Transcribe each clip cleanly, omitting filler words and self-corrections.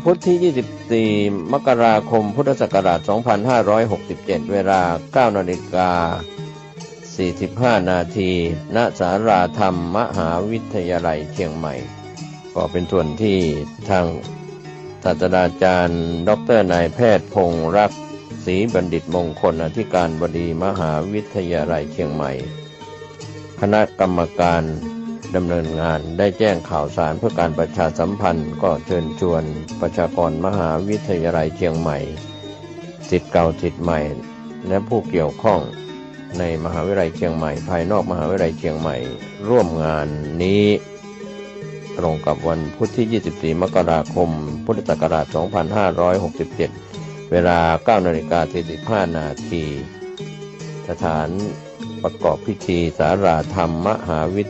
พุธที่24มกราคมพุทธศักราช2567เวลา 9:45 นาทีณศาลาธรรมมหาวิทยาลัยเชียงใหม่ก็เป็นส่วนที่ทางศาสตราจารย์ดร.นายแพทย์พงษ์รักศรีบัณฑิตมงคลอธิการบดีมหาวิทยาลัยเชียงใหม่คณะกรรมการดำเนินงานได้แจ้งข่าวสารเพื่อการประชาสัมพันธ์ก็เชิญชวนประชากรมหาวิทยาลัยเชียงใหม่ศิษย์เก่าศิษย์ใหม่และผู้เกี่ยวข้องในมหาวิทยาลัยเชียงใหม่ภายนอกมหาวิทยาลัยเชียงใหม่ร่วมงานนี้ตรงกับวันพุธที่24มกราคมพุทธศักราช2567เวลา 9:45 นาทีสถานประกอบพิธีศาลาธรรมมหาวิ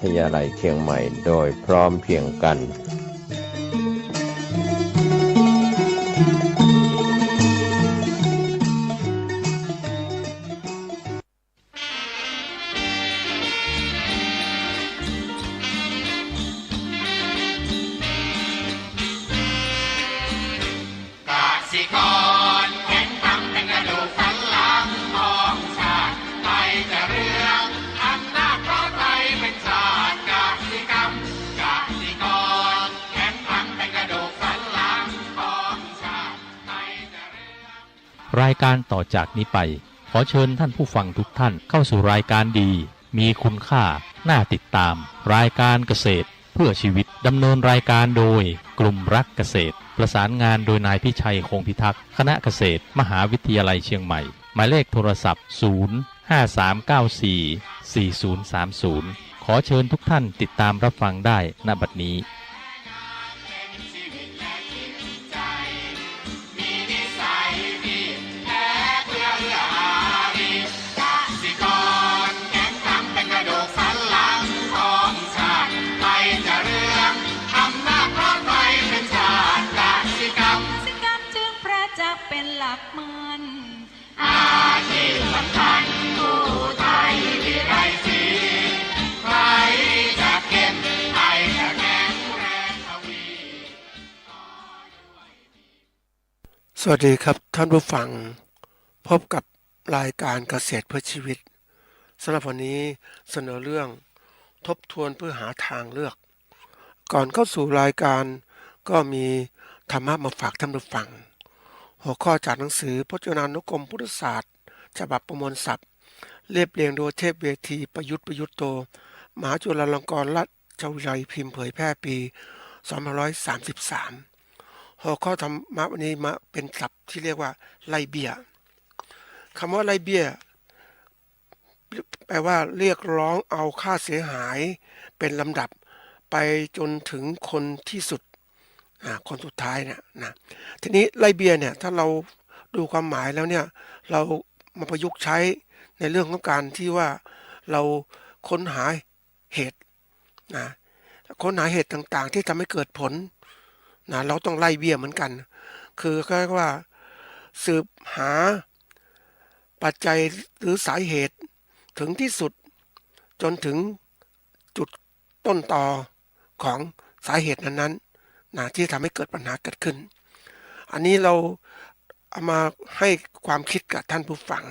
ทยาลัยเชียงใหม่โดยพร้อมเพรียงกันรายการต่อจากนี้ไปขอเชิญท่านผู้ฟังทุกท่านเข้าสู่รายการดีมีคุณค่าน่าติดตามรายการเกษตรเพื่อชีวิตดำเนินรายการโดยกลุ่มรักเกษตรประสานงานโดยนายพิชัยคงพิทักษ์คณะเกษตรมหาวิทยาลัยเชียงใหม่หมายเลขโทรศัพท์053944030ขอเชิญทุกท่านติดตามรับฟังได้ณบัดนี้สวัสดีครับท่านผู้ฟังพบกับรายการเกษตรเพื่อชีวิตสำหรับวันนี้เสนอเรื่องทบทวนเพื่อหาทางเลือกก่อนเข้าสู่รายการก็มีธรรมะมาฝากท่านผู้ฟังหัวข้อจากหนังสือพจนานุกรมพุทธศาสตร์ฉบับประมวลศัพท์เรียบเรียงโดยเทพเวทีประยุทธ์โตมหาจุฬาลงกรณราชวิทยาลัยพิมพ์เผยแพร่ปี2533หัวข้อธรรมะวันนี้มาเป็นศัพท์ที่เรียกว่าไล่เบี้ยคำว่าไล่เบี้ยแปลว่าเรียกร้องเอาค่าเสียหายเป็นลำดับไปจนถึงคนที่สุดคนสุดท้ายเนี่ยนะทีนี้ไล่เบี้ยเนี่ยถ้าเราดูความหมายแล้วเนี่ยเรามาประยุกต์ใช้ในเรื่องของการที่ว่าเราค้นหาเหตุค้นหาเหตุต่างๆที่ทำให้เกิดผลเราต้องไล่เบี้ยเหมือนกันคือก็เรียกว่าสืบหาปัจจัยหรือสาเหตุถึงที่สุดจนถึงจุดต้นตอของสาเหตุนั้นๆที่ทำให้เกิดปัญหาเกิดขึ้นอันนี้เราเอามาให้ความคิดกับท่านผู้ฟัง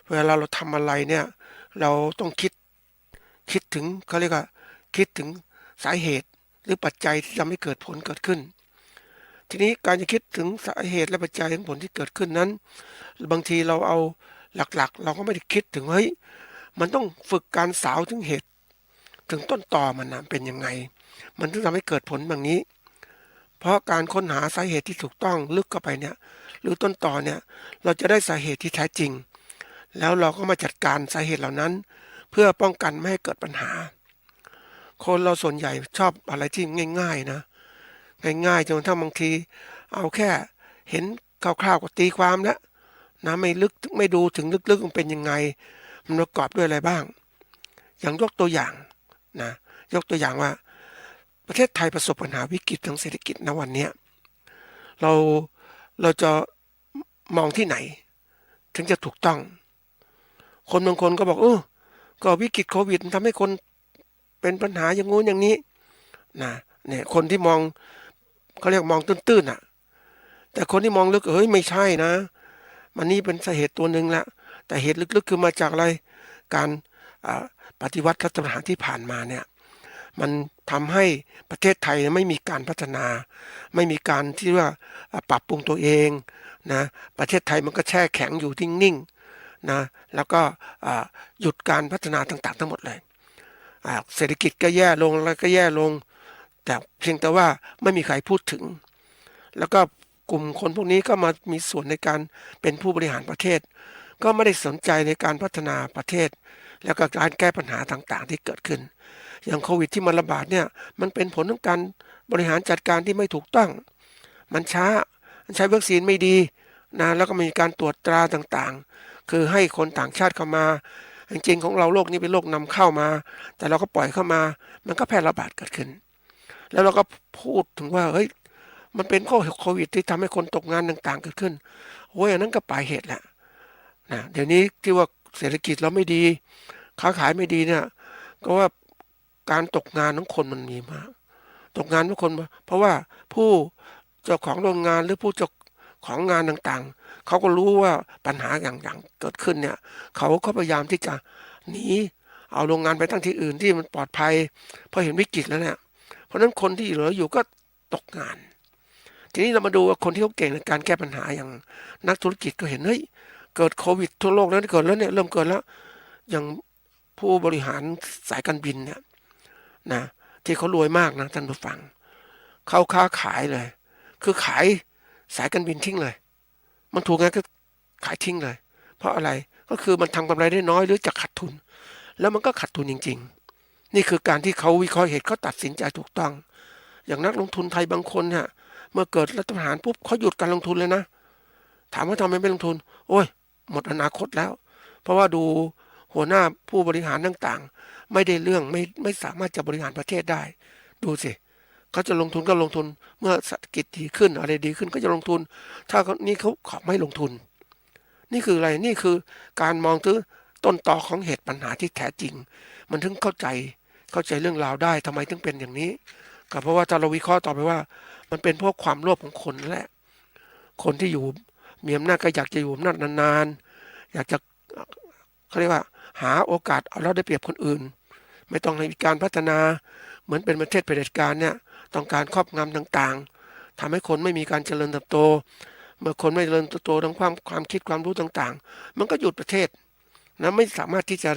เวลาเราทำอะไรเนี่ยเราต้องคิดถึงเขาเรียกว่าคิดถึงสาเหตุหรือปัจจัยที่ทำให้เกิดผลเกิดขึ้นทีนี้การจะคิดถึงสาเหตุและปัจจัยของผลที่เกิดขึ้นนั้นบางทีเราเอาหลักๆเราก็ไม่ได้คิดถึงเฮ้ยมันต้องฝึกการสาวถึงเหตุถึงต้นตอมันเป็นยังไงมันถึงทำให้เกิดผลแบบนี้เพราะการค้นหาสาเหตุที่ถูกต้องลึกเข้าไปเนี่ยหรือต้นตอเนี่ยเราจะได้สาเหตุที่แท้จริงแล้วเราก็มาจัดการสาเหตุเหล่านั้นเพื่อป้องกันไม่ให้เกิดปัญหาคนเราส่วนใหญ่ชอบอะไรที่ง่ายๆนะง่ายๆจนถ้าบางทีเอาแค่เห็นคร่าวๆก็ตีความแล้วไม่ลึกไม่ดูถึงลึกๆมันเป็นยังไงมันประกอบด้วยอะไรบ้างอย่างยกตัวอย่างยกตัวอย่างว่าประเทศไทยประสบปัญหาวิกฤตทางเศรษฐกิจณวันนี้เราจะมองที่ไหนถึงจะถูกต้องคนบางคนก็บอกก็วิกฤตโควิดทำให้คนเป็นปัญหาอย่างงู้นอย่างนี้เนี่ยคนที่มอง เขาเรียกมองตื้นๆอ่ะแต่คนที่มองลึกเฮ้ยไม่ใช่นะมันนี่เป็นสาเหตุตัวหนึ่งละแต่เหตุลึกๆคือมาจากอะไรการปฏิวัติรัฐประหารที่ผ่านมาเนี่ยมันทำให้ประเทศไทยไม่มีการพัฒนาไม่มีการที่ว่าปรับปรุงตัวเองนะประเทศไทยมันก็แช่แข็งอยู่นิ่งๆนะแล้วก็หยุดการพัฒนาต่างๆทั้งหมดเลยเศรษฐกิจก็แย่ลงแล้วก็แย่ลงแต่เพียงแต่ว่าไม่มีใครพูดถึงแล้วก็กลุ่มคนพวกนี้ก็มามีส่วนในการเป็นผู้บริหารประเทศก็ไม่ได้สนใจในการพัฒนาประเทศแล้วก็การแก้ปัญหาต่างๆที่เกิดขึ้นอย่างโควิดที่มันระบาดเนี่ยมันเป็นผลของการบริหารจัดการที่ไม่ถูกต้องมันช้ามันใช้วัคซีนไม่ดีนะแล้วก็มีการตรวจตราต่างๆคือให้คนต่างชาติเข้ามาจริงๆของเราโรคนี้เป็นโรคนำเข้ามาแต่เราก็ปล่อยเข้ามามันก็แพร่ระบาดเกิดขึ้นแล้วเราก็พูดถึงว่าเฮ้ยมันเป็นโควิดที่ทำให้คนตกงานต่างๆเกิดขึ้นโอ้ยอันนั้นก็ปลายเหตุแหละนะเดี๋ยวนี้ที่ว่าเศรษฐกิจเราไม่ดีค้าขายไม่ดีเนี่ยก็ว่าการตกงานของคนมันมีมากตกงานทุกคนเพราะว่าผู้เจ้าของโรงงานหรือผู้เจ้าของงานต่างๆเขาก็รู้ว่าปัญหาอย่างเกิดขึ้นเนี่ยเขาก็พยายามที่จะหนีเอาโรงงานไปตั้งที่อื่นที่มันปลอดภัยเพราะเห็นวิกฤตแล้วเนี่ยเพราะฉะนั้นคนที่เหลืออยู่ก็ตกงานทีนี้เรามาดูว่าคนที่เขาเก่งในการแก้ปัญหาอย่างนักธุรกิจก็เห็นเฮ้ยเกิดโควิดทั่วโลกแล้วเกิดแล้วเนี่ยเริ่มเกิดแล้วอย่างผู้บริหารสายการบินเนี่ยนะที่เขารวยมากนะท่านผู้ฟังเขาค้าขายเลยคือขายสายการบินทิ้งเลยมันถูกไงก็ขายทิ้งเลยเพราะอะไรก็คือมันทำกำไรได้น้อยหรือจะขาดทุนแล้วมันก็ขาดทุนจริงๆนี่คือการที่เขาวิเคราะห์เหตุเขาตัดสินใจถูกต้องอย่างนักลงทุนไทยบางคนเนี่ยเมื่อเกิดรัฐประหารปุ๊บเขาหยุดการลงทุนเลยนะถามว่าทำไมไม่ลงทุนโอ้ยหมดอนาคตแล้วเพราะว่าดูหัวหน้าผู้บริหารต่างๆไม่ได้เรื่องไม่สามารถจะบริหารประเทศได้ดูสิเขาจะลงทุนก็ลงทุนเมื่อเศรษฐกิจดีขึ้นอะไรดีขึ้นก็จะลงทุนถ้านี่เขาไม่ลงทุนนี่คืออะไรนี่คือการมองถึงต้นตอของเหตุปัญหาที่แท้จริงมันถึงเข้าใจเรื่องราวได้ทำไมถึงเป็นอย่างนี้ก็เพราะว่าถ้าเราวิเคราะห์ต่อไปว่ามันเป็นเพราะความโลภของคนนั่นแหละคนที่อยู่มีอำนาจก็อยากจะอยู่อำนาจนานๆอยากจะเขาเรียกว่าหาโอกาสเอาแล้วได้เปรียบคนอื่นไม่ต้องให้มีการพัฒนาเหมือนเป็นประเทศเผด็จการเนี่ยต้องการครอบงำต่างๆทำให้คนไม่มีการเจริญเติบโตเมื่อคนไม่เจริญเติบโตทั้งความคิดความรู้ต่างๆมันก็หยุดประเทศนะไม่สามารถที่จะ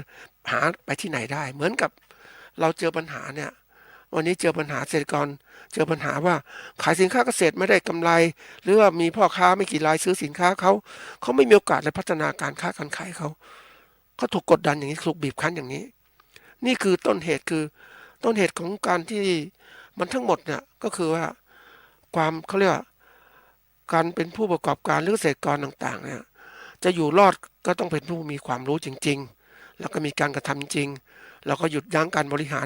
หาไปที่ไหนได้เหมือนกับเราเจอปัญหาเนี่ยวันนี้เจอปัญหาเกษตรกรเจอปัญหาว่าขายสินค้าเกษตรไม่ได้กำไรหรือว่ามีพ่อค้าไม่กี่รายซื้อสินค้าเขาไม่มีโอกาสในพัฒนาการค้าการขายเขาถูกกดดันอย่างนี้ถูกบีบคั้นอย่างนี้นี่คือต้นเหตุของการที่มันทั้งหมดเนี่ยก็คือว่าความเขาเรียกว่าการเป็นผู้ประกอบการหรือเกษตรกรต่างๆเนี่ยจะอยู่รอดก็ต้องเป็นผู้มีความรู้จริงๆแล้วก็มีการกระทำจริงแล้วก็หยุดยั้งการบริหาร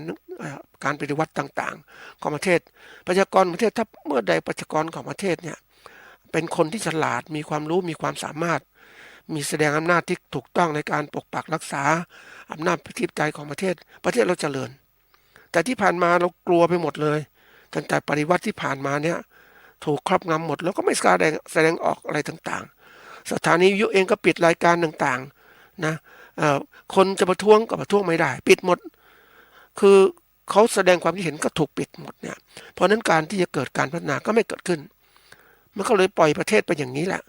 การปฏิวัติต่างๆของประเทศประชากรประเทศถ้าเมื่อใดประชากรของประเทศเนี่ยเป็นคนที่ฉลาดมีความรู้มีความสามารถมีแสดงอำนาจที่ถูกต้องในการปกปักรักษาอำนาจอธิปไตยของประเทศเราเจริญแต่ที่ผ่านมาเรากลัวไปหมดเลยตั้งแต่ปฏิวัติที่ผ่านมาเนี่ยถูกครอบงำหมดแล้วก็ไม่แสดงออกอะไรต่างๆสถานีวิทยุเองก็ปิดรายการต่างๆนะคนจะประท้วงก็ประท้วงไม่ได้ปิดหมดคือเขาแสดงความคิดเห็นก็ถูกปิดหมดเนี่ยเพราะนั้นการที่จะเกิดการพัฒนาก็ไม่เกิดขึ้นมันก็เลยปล่อยประเทศไปอย่างนี้แหละ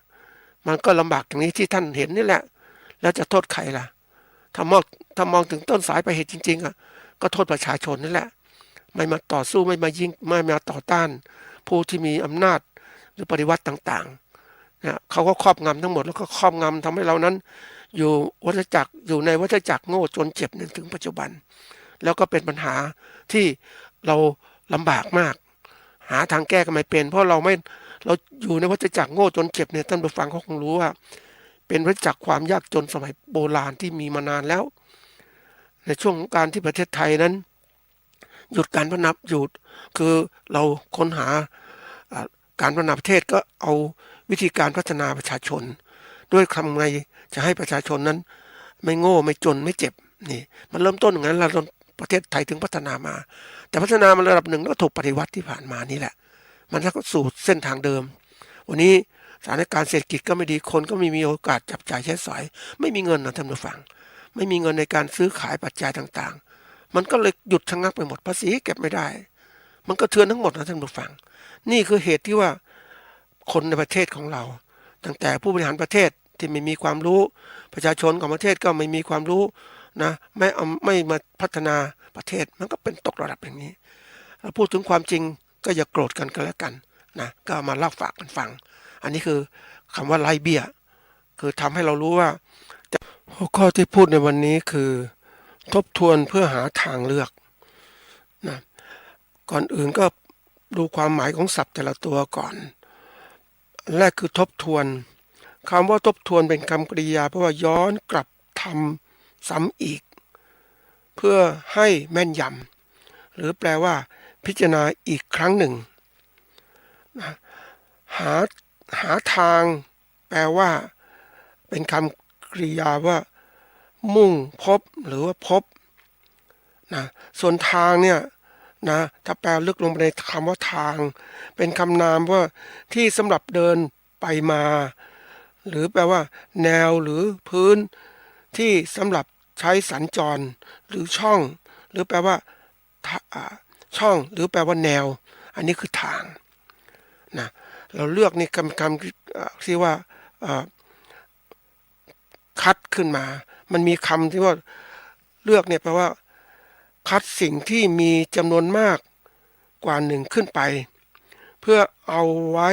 มันก็ลำบากอย่างนี้ที่ท่านเห็นนี่แหละแล้วจะโทษใครล่ะถ้ามองถึงต้นสายปลายเหตุจริงๆอ่ะก็โทษประชาชนนั่นแหละไม่มาต่อสู้ไม่มาต่อต้านผู้ที่มีอำนาจหรือปฏิวัติต่างๆนะเขาก็ครอบงำทั้งหมดแล้วก็ครอบงำทำให้เรานั้นอยู่ในวัฏจักรโง่จนเจ็บถึงปัจจุบันแล้วก็เป็นปัญหาที่เราลำบากมากหาทางแก้ก็ไม่เป็นเพราะเราอยู่ในวัฏจักรโง่จนเจ็บเนี่ยท่านผู้ฟังเขาคงรู้ว่าเป็นวัฏจักรความยากจนสมัยโบราณที่มีมานานแล้วในช่วงของการที่ประเทศไทยนั้นหยุดการพัฒนาคือเราค้นหาการพัฒนาประเทศก็เอาวิธีการพัฒนาประชาชนด้วยทำไงจะให้ประชาชนนั้นไม่โง่ไม่จนไม่เจ็บนี่มันเริ่มต้นอย่างนั้นแล้วประเทศไทยถึงพัฒนามาแต่พัฒนามาระดับหนึ่งแล้วถูกปฏิวัติที่ผ่านมานี่แหละ มันก็สู่เส้นทางเดิมวันนี้สถานการณ์เศรษฐกิจก็ไม่ดีคนก็ไม่มีโอกาสจับจ่ายใช้สอยไม่มีเงินนะท่านผู้ฟังไม่มีเงินในการซื้อขายปัจจัยต่างๆมันก็เลยหยุดชะงักไปหมดภาษีเก็บไม่ได้มันก็เทือนทั้งหมดนะท่านผู้ฟังนี่คือเหตุที่ว่าคนในประเทศของเราตั้งแต่ผู้บริหารประเทศที่ไม่มีความรู้ประชาชนของประเทศก็ไม่มีความรู้นะไม่มาพัฒนาประเทศมันก็เป็นตกระดับอย่างนี้เราพูดถึงความจริงก็อย่าโกรธกันแล้วกันนะก็มาเล่าฝากกันฟังอันนี้คือคำว่าไล่เบี้ยคือทำให้เรารู้ว่าหัวข้อที่พูดในวันนี้คือทบทวนเพื่อหาทางเลือกนะก่อนอื่นก็ดูความหมายของศัพท์แต่ละตัวก่อนแรกคือทบทวนคำว่าทบทวนเป็นคำกริยาเพราะว่าย้อนกลับทำซ้ำอีกเพื่อให้แม่นยำหรือแปลว่าพิจารณาอีกครั้งหนึ่งนะหาทางแปลว่าเป็นคำกริยาว่ามุ่งพบหรือว่าพบนะส่วนทางเนี่ยนะถ้าแปลลึกลงไปในคำว่าทางเป็นคำนามว่าที่สำหรับเดินไปมาหรือแปลว่าแนวหรือพื้นที่สำหรับใช้สัญจรหรือช่องหรือแปลว่าช่องหรือแปลว่าแนวอันนี้คือทางนะเราเลือกนี่คำที่ว่าคัดขึ้นมามันมีคำที่ว่าเลือกเนี่ยแปลว่าคัดสิ่งที่มีจำนวนมากกว่าหนึ่งขึ้นไปเพื่อเอาไว้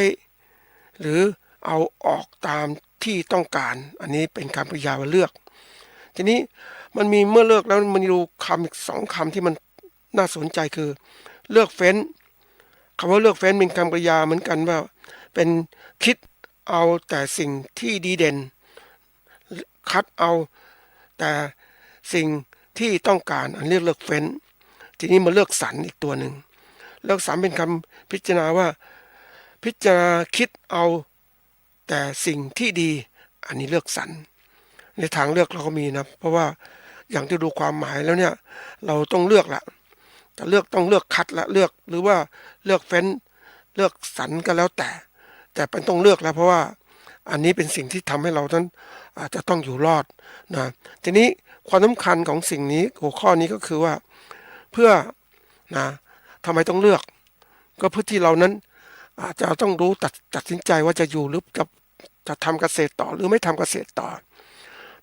หรือเอาออกตามที่ต้องการอันนี้เป็นคำกริยาว่าเลือกทีนี้มันมีเมื่อเลือกแล้วมันดูคำอีกสองคำที่มันน่าสนใจคือเลือกเฟ้นคำว่าเลือกเฟ้นเป็นคำกริยาเหมือนกันว่าเป็นคิดเอาแต่สิ่งที่ดีเด่นคัดเอาแต่สิ่งที่ต้องการอันเลือกเฟ้นทีนี้มาเลือกสรรอีกตัวหนึ่งเลือกสรรเป็นคำพิจารณาว่าพิจารณาคิดเอาแต่สิ่งที่ดีอันนี้เลือกสรรในทางเลือกเราก็มีนะเพราะว่าอย่างที่ดูความหมายแล้วเนี่ยเราต้องเลือกละแต่เลือกต้องเลือกคัดละเลือกหรือว่าเลือกเฟ้นเลือกสรรก็แล้วแต่เป็นต้องเลือกแล้วเพราะว่าอันนี้เป็นสิ่งที่ทำให้เรานั้นอาจจะต้องอยู่รอดนะทีนี้ความสำคัญของสิ่งนี้หัวข้อนี้ก็คือว่าเพื่อนะทำไมต้องเลือกก็เพื่อที่เรานั้นอาจจะต้องรู้ตัดสินใจว่าจะอยู่หรือจะทำเกษตรต่อหรือไม่ทำเกษตรต่อ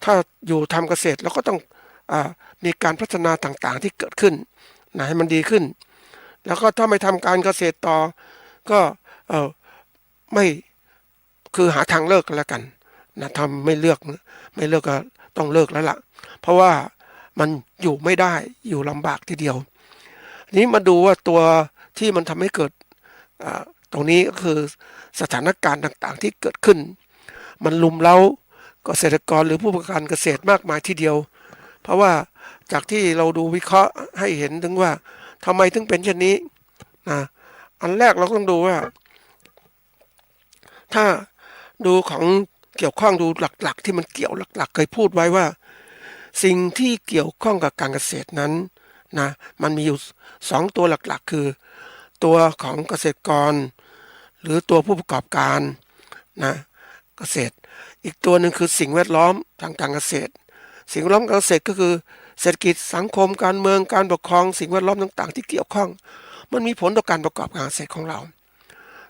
ถ้าอยู่ทำเกษตรเราก็ต้องมีการพัฒนาต่างๆที่เกิดขึ้นนะให้มันดีขึ้นแล้วก็ถ้าไม่ทำการเกษตรต่อก็ไม่คือหาทางเลิกกันแล้วกันนะทำไม่เลือกก็ต้องเลิกแล้วล่ะเพราะว่ามันอยู่ไม่ได้อยู่ลำบากทีเดียวนี้มาดูว่าตัวที่มันทำให้เกิดตรงนี้ก็คือสถานการณ์ต่างๆที่เกิดขึ้นมันลุมเล้าเกษตรกรหรือผู้ประกอบการเกษตรมากมายทีเดียวเพราะว่าจากที่เราดูวิเคราะห์ให้เห็นถึงว่าทำไมถึงเป็นเช่นนี้นะอันแรกเราต้องดูว่าถ้าดูของเกี่ยวข้องดูหลักๆที่มันเกี่ยวหลักๆเคยพูดไว้ว่าสิ่งที่เกี่ยวข้องกับการเกษตรนั้นนะมันมีอยู่2ตัวหลักๆคือตัวของเกษตรกรหรือตัวผู้ประกอบการนะเกษตรอีกตัวหนึ่งคือสิ่งแวดล้อมทางการเกษตรสิ่งแวดล้อมการเกษตรก็คือเศรษฐกิจสังคมการเมืองการปกครองสิ่งแวดล้อมต่างๆที่เกี่ยวข้องมันมีผลต่อการประกอบการเกษตรของเรา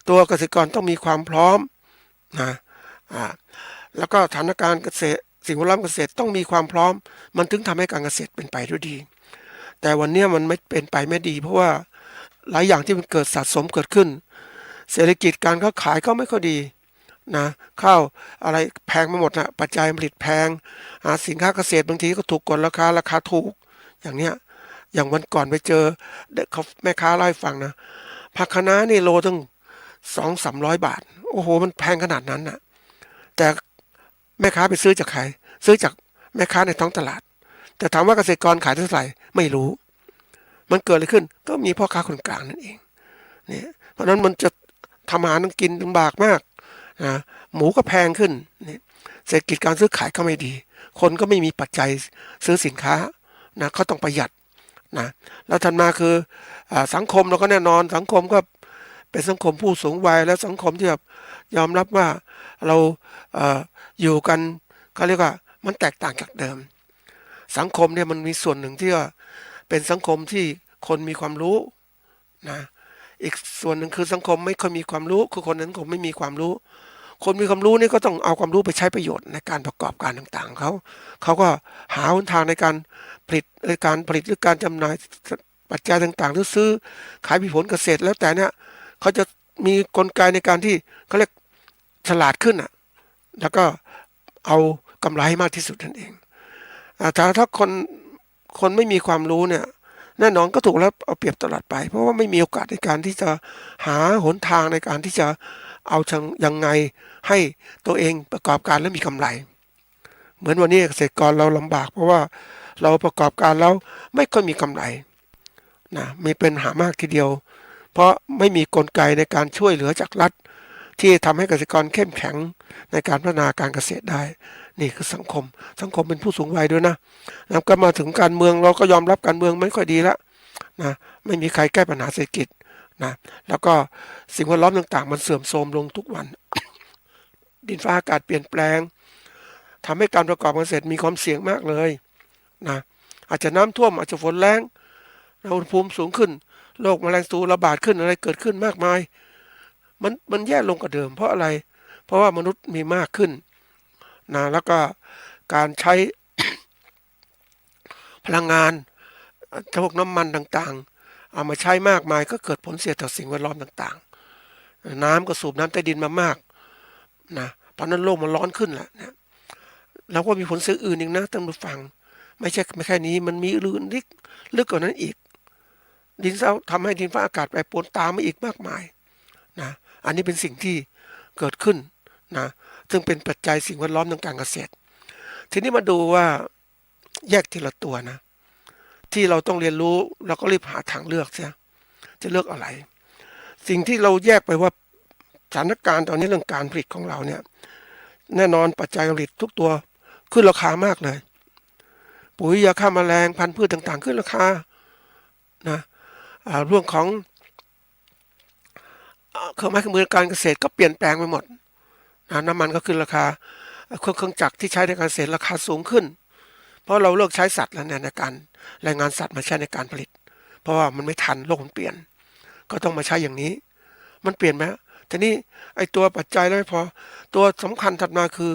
ตัวเกษตรกรต้องมีความพร้อมนะแล้วก็สถานการณ์เกษตรสิ่งแวดล้อมเกษตรต้องมีความพร้อมมันถึงทำให้การเกษตรเป็นไปด้วยดีแต่วันนี้มันไม่เป็นไปไม่ดีเพราะว่าหลายอย่างที่มันเกิดสะสมเกิดขึ้นเศรษฐกิจการค้าขายก็ไม่ค่อยดีนะข้าวอะไรแพงไปหมดนะปัจจัยผลิตแพงสินค้าเกษตรบางทีก็ถูกกดราคาถูกอย่างเนี้ยอย่างวันก่อนไปเจอเขาแม่ค้าเล่าให้ฟังนะผักคะน้านี่โลตั้ง200-300 บาทโอ้โหมันแพงขนาดนั้นนะแต่แม่ค้าไปซื้อจากใครซื้อจากแม่ค้าในท้องตลาดแต่ถามว่าเกษตรกรขายเท่าไหร่ไม่รู้มันเกิดอะไรขึ้นก็มีพ่อค้าคนกลางนั่นเองเนี่ยเพราะนั้นมันจะทำอาหารกินลำบากมากนะหมูก็แพงขึ้นนี่เศรษฐกิจการซื้อขายก็ไม่ดีคนก็ไม่มีปัจจัยซื้อสินค้านะเขาต้องประหยัดนะแล้วถัดมาคือสังคมเราก็แน่นอนสังคมก็เ เป็นสังคมผู้สูงวัยและสังคมที่แบบยอมรับว่าเราอยู่กันเขาเรียกว่ามันแตกต่างจากเดิมสังคมเนี่ยมันมีส่วนหนึ่งที่ว่าเป็นสังคมที่คนมีความรู้นะอีกส่วนหนึ่งคือสังคมไม่ค่อยมีความรู้คือคนนั้นคงไม่มีความรู้คนมีความรู้นี่ก็ต้องเอาความรู้ไปใช้ประโยชน์ในการประกอบการต่างๆเขาก็หาหนทางในการผลิตหรือการจำหน่ายปัจจัยต่างๆหรือซื้อขายผลเกษตรแล้วแต่เนี่ยเขาจะมีกลไกในการที่เขาเรียกฉลาดขึ้นแล้วก็เอากำไรให้มากที่สุดนั่นเองถ้าคนไม่มีความรู้เนี่ยแน่นอนก็ถูกแล้วเอาเปรียบตลอดไปเพราะว่าไม่มีโอกาสในการที่จะหาหนทางในการที่จะเอายังไงให้ตัวเองประกอบการและมีกำไร เหมือนวันนี้เกษตรกรเราลำบากเพราะว่าเราประกอบการแล้วไม่ค่อยมีกำไรนะมีเป็นหามากทีเดียวเพราะไม่มีกลไกในการช่วยเหลือจากรัฐที่ทำให้เกษตรกรเข้มแข็งในการพัฒนาการเกษตรได้นี่คือสังคมเป็นผู้สูงวัยด้วยนะแล้วก็มาถึงการเมืองเราก็ยอมรับการเมืองไม่ค่อยดีแล้วนะไม่มีใครแก้ปัญหาเศรษฐกิจนะแล้วก็สิ่งแวดล้อมต่างๆมันเสื่อมโทรมลงทุกวัน ดินฟ้าอากาศเปลี่ยนแปลงทำให้การประกอบการเกษตรมีความเสี่ยงมากเลยนะอาจจะน้ำท่วมอาจจะฝนแล้งอุณหภูมิสูงขึ้นโรคแมลงศัตรูระบาดขึ้นอะไรเกิดขึ้นมากมายมันแย่ลงกว่าเดิมเพราะอะไรเพราะว่ามนุษย์มีมากขึ้นนะแล้วก็การใช้ พลังงานพวกน้ำมันต่างๆเอามาใช้มากมายก็เกิดผลเสียต่อสิ่งแวดล้อมต่างๆน้ำก็สูบน้ำใต้ดินมามากนะเพราะนั้นโลกมันร้อนขึ้นแหละนะแล้วก็มีผลเสียอื่นอีกนะท่านผู้ฟังไม่แค่นี้มันมีอื่นลึกกว่านั้นอีกดินทำให้ดินฟ้าอากาศแปรปรวนตามมาอีกมากมายนะอันนี้เป็นสิ่งที่เกิดขึ้นนะซึ่งเป็นปัจจัยสิ่งแวดล้อมทางการเกษตรทีนี้มาดูว่าแยกทีละตัวนะที่เราต้องเรียนรู้เราก็รีบหาทางเลือกเสียจะเลือกอะไรสิ่งที่เราแยกไปว่าสถานการณ์ตอนนี้เรื่องการผลิตของเราเนี่ยแน่นอนปัจจัยการผลิตทุกตัวขึ้นราคามากเลยปุ๋ยยาฆ่าแมลงพันธุ์พืชต่างๆขึ้นราคานะเรื่องของเครื่องไม้เครื่องมือการเกษตรก็เปลี่ยนแปลงไปหมดน้ำมันก็ขึ้นราคาเครื่องจักรที่ใช้ในการเกษตรราคาสูงขึ้นเพราะเราเลิกใช้สัตว์แล้วในการแรงงานสัตว์มาใช้ในการผลิตเพราะว่ามันไม่ทันโลกมันเปลี่ยนก็ต้องมาใช้อย่างนี้มันเปลี่ยนไหมทีนี้ไอ้ตัวปัจจัยแล้วไม่พอตัวสำคัญถัดมาคือ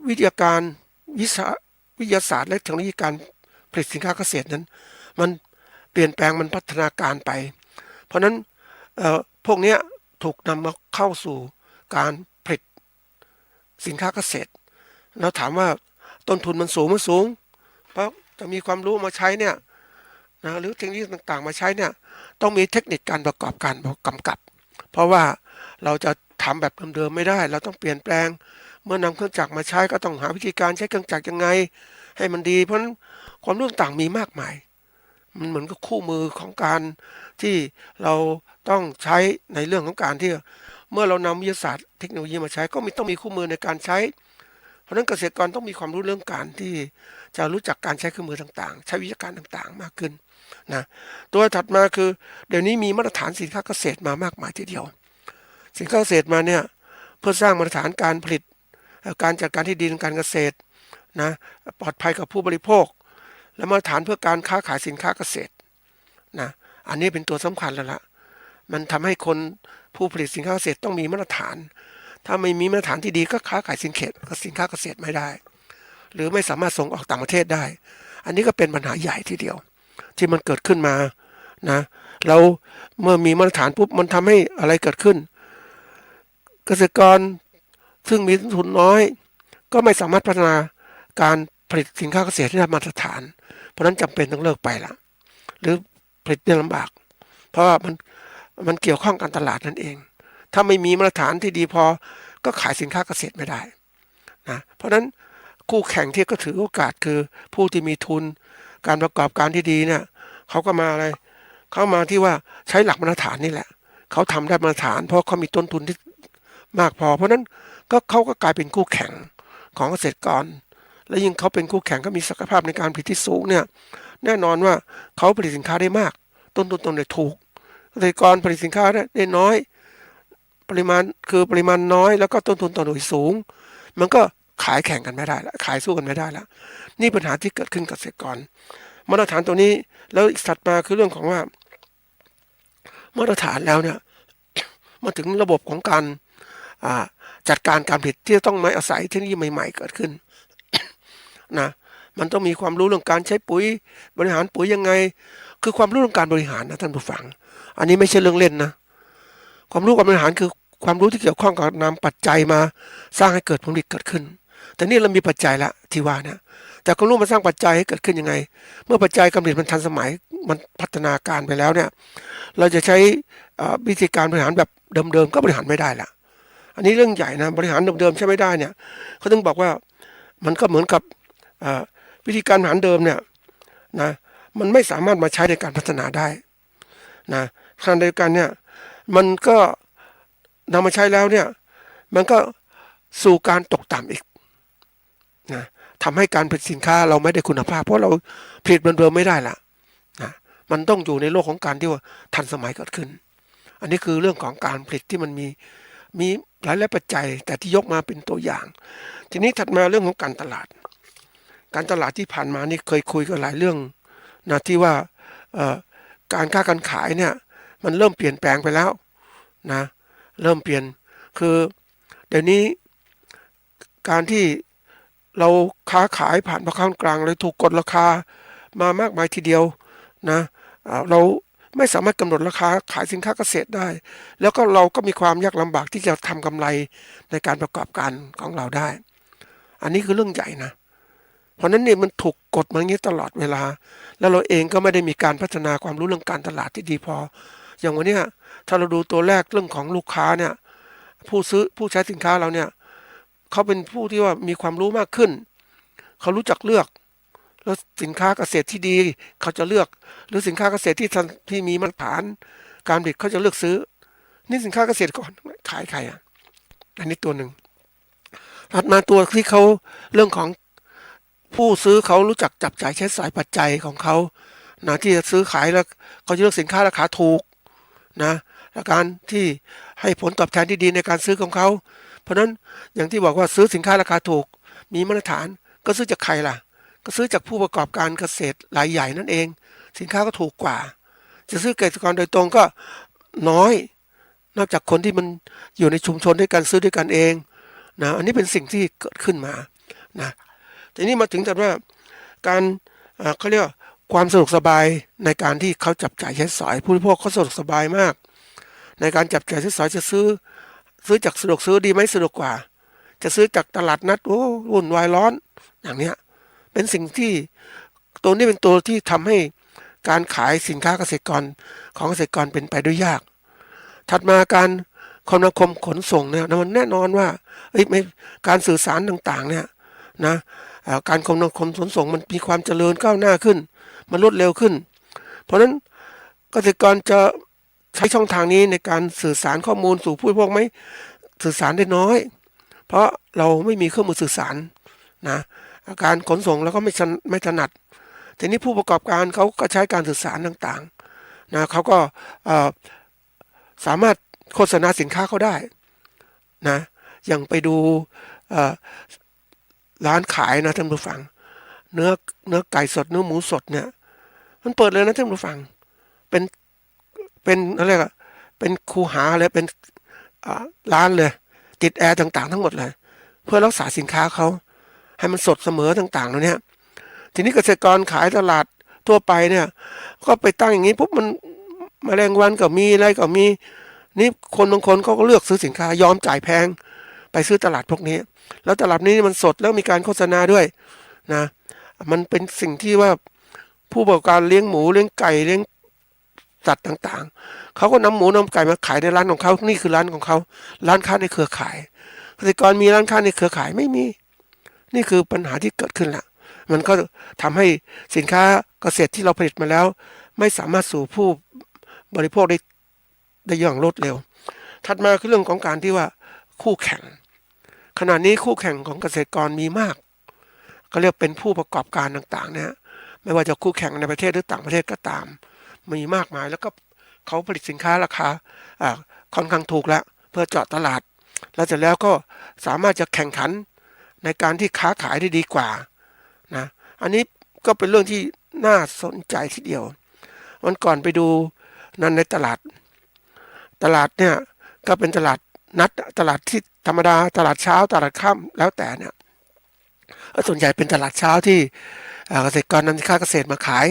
วิทยาการวิทยาศาสตร์และเทคโนโลยีการผลิตสินค้าเกษตรนั้นมันเปลี่ยนแปลงมันพัฒนาการไปเพราะนั้นพวกนี้ถูกนำมาเข้าสู่การผลิตสินค้าเกษตรแล้วถามว่าต้นทุนมันสูงเพราะจะมีความรู้มาใช้เนี่ยนะหรือเทคโนโลยีต่างๆมาใช้เนี่ยต้องมีเทคนิคการประกอบการกำกับเพราะว่าเราจะทำแบบเดิมๆไม่ได้เราต้องเปลี่ยนแปลงเมื่อนำเครื่องจักรมาใช้ก็ต้องหาวิธีการใช้เครื่องจักรยังไงให้มันดีเพราะฉะนั้นความรู้ต่างมีมากมายมันเหมือนกับคู่มือของการที่เราต้องใช้ในเรื่องของการที่เมื่อเรานำวิทยาศาสตร์เทคโนโลยีมาใช้ก็ต้องมีคู่มือในการใช้เพราะฉะนั้นเกษตรกรต้องมีความรู้เรื่องการที่จะรู้จักการใช้เครื่องมือต่างๆใช้วิธีการต่างๆมากขึ้นนะตัวถัดมาคือเดี๋ยวนี้มีมาตรฐานสินค้าเกษตรมามากมายทีเดียวสินค้าเกษตรมาเนี่ยเพื่อสร้างมาตรฐานการผลิตการจัดการที่ดินการเกษตรนะปลอดภัยกับผู้บริโภคและมาตรฐานเพื่อการค้าขายสินค้าเกษตรนะอันนี้เป็นตัวสำคัญแล้วล่ะมันทำให้คนผู้ผลิตสินค้าเกษตรต้องมีมาตรฐานถ้าไม่มีมาตรฐานที่ดีก็ค้าขายสินค้าเกษตรไม่ได้หรือไม่สามารถส่งออกต่างประเทศได้อันนี้ก็เป็นปัญหาใหญ่ทีเดียวที่มันเกิดขึ้นมานะเราเมื่อมีมาตรฐานปุ๊บมันทำให้อะไรเกิดขึ้นเกษตรกรซึ่งมีทุนน้อยก็ไม่สามารถพัฒนาการผลิตสินค้าเกษตรที่ได้มาตรฐานเพราะนั้นจำเป็นต้องเลิกไปละหรือผลิตได้ลำบากเพราะว่ามันเกี่ยวข้องกับตลาดนั่นเองถ้าไม่มีมาตรฐานที่ดีพอก็ขายสินค้าเกษตรไม่ได้นะเพราะนั้นคู่แข่งที่ก็ถือโอกาสคือผู้ที่มีทุนการประกอบการที่ดีเนี่ยเขาก็มาอะไรเขามาที่ว่าใช้หลักมาตรฐานนี่แหละเขาทำได้มาตรฐานเพราะเขามีต้นทุนที่มากพอเพราะนั้นเขาก็กลายเป็นคู่แข่งของเกษตรกรและยิ่งเขาเป็นคู่แข่งก็มีศักยภาพในการผลิตที่สูงเนี่ยแน่นอนว่าเขาผลิตสินค้าได้มากต้นทุนตรงไหนถูกเกษตรกรผลิตสินค้าได้น้อย ปริมาณน้อยแล้วก็ต้นทุนต่อหน่วยสูงมันก็ขายแข่งกันไม่ได้ละขายสู้กันไม่ได้ละนี่ปัญหาที่เกิดขึ้นกับเกษตรกรมาตรฐานตัวนี้แล้วอีกถัดมาคือเรื่องของว่ามาตรฐานแล้วเนี่ยมาถึงระบบของการจัดการการผลิตที่ต้องไม่อาศัยเทคโนโลยีใหม่ๆเกิดขึ้นนะมันต้องมีความรู้เรื่องการใช้ปุ๋ยบริหารปุ๋ยยังไงคือความรู้เรื่องการบริหารนะท่านผู้ฟังอันนี้ไม่ใช่เรื่องเล่นนะความรู้การบริหารคือความรู้ที่เกี่ยวข้องกับนำปัจจัยมาสร้างให้เกิดผลผลิตเกิดขึ้นแต่นี่เรามีปัจจัยละที่ว่านะแต่ความรู้มาสร้างปัจจัยให้เกิดขึ้นยังไงเมื่อปัจจัยการผลิตมันทันสมัยมันพัฒนาการไปแล้วเนี่ยเราจะใช้วิธีการบริหารแบบเดิมๆก็บริหารไม่ได้ละอันนี้เรื่องใหญ่นะบริหารเดิมๆใช้ไม่ได้เนี่ยเขาต้องบอกว่ามันก็เหมือนกับวิธีการบริหารเดิมเนี่ยนะมันไม่สามารถมาใช้ในการพัฒนาได้นะขณะเดียวกันเนี่ยมันก็นำมาใช้แล้วเนี่ยมันก็สู่การตกต่ำอีกนะทำให้การผลิตสินค้าเราไม่ได้คุณภาพเพราะเราผลิตเดิมไม่ได้ละนะมันต้องอยู่ในโลกของการที่ว่าทันสมัยเกิดขึ้นอันนี้คือเรื่องของการผลิตที่มันมีหลายปัจจัยแต่ที่ยกมาเป็นตัวอย่างทีนี้ถัดมาเรื่องของการตลาดที่ผ่านมานี่เคยคุยกันหลายเรื่องนะที่ว่าการค้าการขายเนี่ยมันเริ่มเปลี่ยนแปลงไปแล้วนะเริ่มเปลี่ยนคือเดี๋ยวนี้การที่เราค้าขายผ่านพ่อค้ากลางเลยถูกกดราคามามากมายทีเดียวนะเราไม่สามารถกำหนดราคาขายสินค้าเกษตรได้แล้วก็เราก็มีความยากลำบากที่จะทำกำไรในการประกอบการของเราได้อันนี้คือเรื่องใหญ่นะเพราะนั้นเนี่ยมันถูกกดมาอย่างนี้ตลอดเวลาแล้วเราเองก็ไม่ได้มีการพัฒนาความรู้เรื่องการตลาดที่ดีพออย่างวันนี้ถ้าเราดูตัวแรกเรื่องของลูกค้าเนี่ยผู้ใช้สินค้าเราเนี่ยเขาเป็นผู้ที่ว่ามีความรู้มากขึ้นเขารู้จักเลือกแล้วสินค้าเกษตรที่ดีเขาจะเลือกหรือสินค้าเกษตรที่มีมาตรฐานการผลิตเขาจะเลือกซื้อนี่สินค้าเกษตรก่อนขายใครอันนี้ตัวหนึ่งถัดมาตัวที่เขาเรื่องของผู้ซื้อเขารู้จักจับจ่ายใช้สอยปัจจัยของเขานะที่จะซื้อขายแล้วเขาจะเลือกสินค้าราคาถูกนะและการที่ให้ผลตอบแทนที่ดีในการซื้อของเขาเพราะนั้นอย่างที่บอกว่าซื้อสินค้าราคาถูกมีมาตรฐานก็ซื้อจากใครล่ะก็ซื้อจากผู้ประกอบการเกษตรรายใหญ่นั่นเองสินค้าก็ถูกกว่าจะซื้อเกษตรกรโดยตรงก็น้อยนอกจากคนที่มันอยู่ในชุมชนด้วยกันซื้อด้วยกันเองนะอันนี้เป็นสิ่งที่เกิดขึ้นมานะทีนี้มาถึงแต่ว่าการเขาเรียกความสะดวกสบายในการที่เขาจับจ่ายใช้สอยผู้บริโภคเขาสะดวกสบายมากในการจับจ่ายใช้สอยจะซื้อจากสะดวกซื้อดีไหมสะดวกกว่าจะซื้อจากตลาดนัดโอ้วุ่นวายร้อนอย่างเนี้ยเป็นสิ่งที่ตัวนี้เป็นตัวที่ทำให้การขายสินค้าเกษตรกรของเกษตรกรเป็นไปด้วยยากถัดมาการคมนาคมขนส่งเนี่ยมันแน่นอนว่าไม่การสื่อสารต่างๆเนี่ยนะการคมนาคมขนส่งมันมีความเจริญก้าวหน้าขึ้นมันรวดเร็วขึ้นเพราะฉะนั้นเกษตรกรจะใช้ช่องทางนี้ในการสื่อสารข้อมูลสู่ผู้บริโภคไหมสื่อสารได้น้อยเพราะเราไม่มีเครื่องมือสื่อสารนะการขนส่งแล้วก็ไม่ถนัดทีนี้ผู้ประกอบการเขาก็ใช้การสื่อสารต่างๆนะเขาก็สามารถโฆษณาสินค้าเขาได้นะอย่างไปดูร้านขายนะท่านผู้ฟังเนื้อไก่สดเนื้อหมูสดเนี่ยมันเปิดเลยนะท่านผู้ฟังเป็นอะไรอะเป็นคูหาเลยเป็นร้านเลยติดแอร์ต่างๆทั้งหมดเลยเพื่อรักษาสินค้าเขาให้มันสดเสมอต่างๆแล้วเนี่ยทีนี้เกษตรกรขายตลาดทั่วไปเนี่ยก็ไปตั้งอย่างนี้ปุ๊บมันแมลงวันก็มีอะไรก็มีนี่คนบางคนเขาก็เลือกซื้อสินค้ายอมจ่ายแพงไปซื้อตลาดพวกนี้แล้วตลาดนี้มันสดแล้วมีการโฆษณาด้วยนะมันเป็นสิ่งที่ว่าผู้ประกอบการเลี้ยงหมูเลี้ยงไก่เลี้ยงสัตว์ต่างๆเขาก็นำหมูนำไก่มาขายในร้านของเขานี่คือร้านของเขาร้านค้าในเครือข่ายเกษตรกรมีร้านค้าในเครือข่ายไม่มีนี่คือปัญหาที่เกิดขึ้นละมันก็ทำให้สินค้าเกษตรที่เราผลิตมาแล้วไม่สามารถสู่ผู้บริโภคได้อย่างรวดเร็วถัดมาคือเรื่องของการที่ว่าคู่แข่งขณะนี้คู่แข่งของเกษตรกรมีมากก็เรียกเป็นผู้ประกอบการต่างๆนะไม่ว่าจะคู่แข่งในประเทศหรือต่างประเทศก็ตามมีมากมายแล้วก็เขาผลิตสินค้าราคาค่อนข้างถูกแล้ว พื่อเจาะตลาดแล้วเสร็จแล้วก็สามารถจะแข่งขันในการที่ค้าขายได้ดีกว่านะอันนี้ก็เป็นเรื่องที่น่าสนใจทีเดียววันก่อนไปดูนั่นในตลาดเนี่ยก็เป็นตลาดนัดตลาดที่ธรรมดาตลาดเช้าตลาดค่ำแล้วแต่เนี่ยส่วนใหญ่เป็นตลาดเช้าที่เกษตรกรนำสินค้าเกษตรมาขาย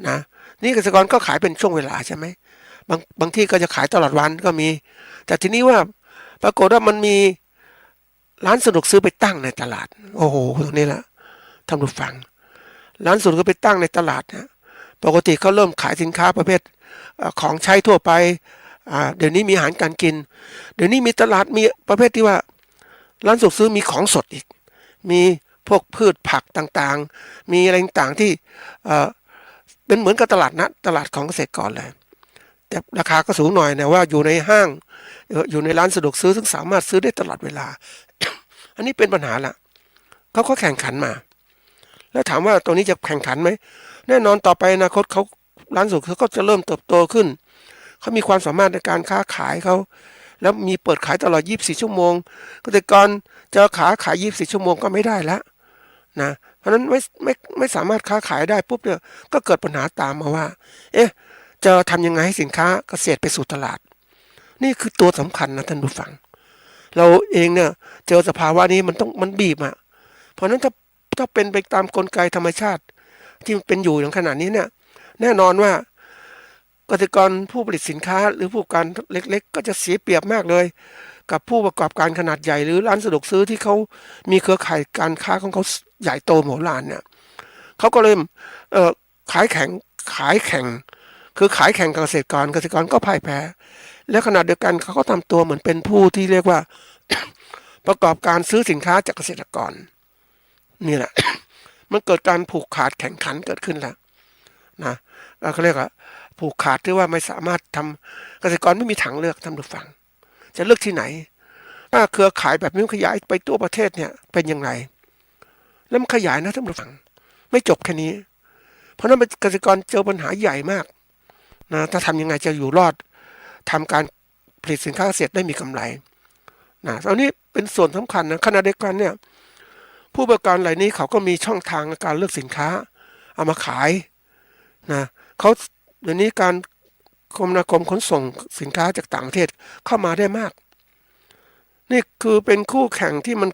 นะนี่เกษตรกรก็ขายเป็นช่วงเวลาใช่ไหมบางที่ก็จะขายตลอดวันก็มีแต่ทีนี้ว่าปรากฏว่ามันมีร้านสะดวกซื้อไปตั้งในตลาดโอ้โหตรงนี้แหละท่านผู้ฟังร้านสะดวกซื้อไปตั้งในตลาดนะปกติเขาเริ่มขายสินค้าประเภทของใช้ทั่วไปเดี๋ยวนี้มีอาหารการกินเดี๋ยวนี้มีตลาดมีประเภทที่ว่าร้านสะดวกซื้อมีของสดอีกมีพวกพืชผักต่างๆมีอะไรต่างๆที่เป็นเหมือนกับตลาดนัดตลาดของเกษตรกรเลยแต่ราคาก็สูงหน่อยนะว่าอยู่ในห้างอยู่ในร้านสะดวกซื้อซึ่งสามารถซื้อได้ตลอดเวลา อันนี้เป็นปัญหาละเขาก็แข่งขันมาแล้วถามว่าตัวนี้จะแข่งขันไหมแน่นอนต่อไปอนาคตเขาร้านสะดวกซื้อก็จะเริ่มเติบโตขึ้นเขามีความสามารถในการค้าขายเขาแล้วมีเปิดขายตลอด24 ชั่วโมงเกษตรกรจะขาย24 ชั่วโมงก็ไม่ได้แล้วนะเพราะนั้นไม่สามารถค้าขายได้ปุ๊บเนี่ยก็เกิดปัญหาตามมาว่าจะทำยังไงให้สินค้าเกษตรไปสู่ตลาดนี่คือตัวสำคัญนะท่านผู้ฟังเราเองเนี่ยเจอสภาวะนี้มันบีบอ่ะเพราะนั้นถ้าเป็นไปตามกลไกธรรมชาติที่มันเป็นอยู่อย่างขนาดนี้เนี่ยแน่นอนว่าเกษตรกรผู้ผลิตสินค้าหรือผู้ประกอบการเล็กๆก็จะเสียเปรียบมากเลยกับผู้ประกอบการขนาดใหญ่หรือร้านสะดวกซื้อที่เขามีเครือข่ายการค้าของเขาใหญ่โตมโหฬารเนี่ยเขาก็เริ่มขายแข่งคือขายแข่งกับเกษตรกรก็พ่ายแพ้และขณะเดียวกันเขาก็ทำตัวเหมือนเป็นผู้ที่เรียกว่า ประกอบการซื้อสินค้าจากเกษตรกรนี่แหละ มันเกิดการผูกขาดแข่งขันเกิดขึ้นแล้วนะเขาเรียกว่าผูกขาดที่ว่าไม่สามารถทำเกษตรกรไม่มีทางเลือกท่านผู้ฟังจะเลือกที่ไหนถ้าเครือข่ายแบบนี้ขยายไปทั่วประเทศเนี่ยเป็นยังไงแล้วมันขยายนะท่านผู้ฟังไม่จบแค่นี้เพราะนั้นเกษตรกรเจอปัญหาใหญ่มากนะถ้าทำยังไงจะอยู่รอดทำการผลิตสินค้าเกษตรได้มีกำไรนะตอนนี้เป็นส่วนสำคัญนะขณะเดียวกันเนี่ยผู้ประกอบการรายนี้เขาก็มีช่องทางในการเลือกสินค้าเอามาขายนะเขาเดี๋ยวนี้การคมนาคมขนส่งสินค้าจากต่างประเทศเข้ามาได้มากนี่คือเป็นคู่แข่งที่มัน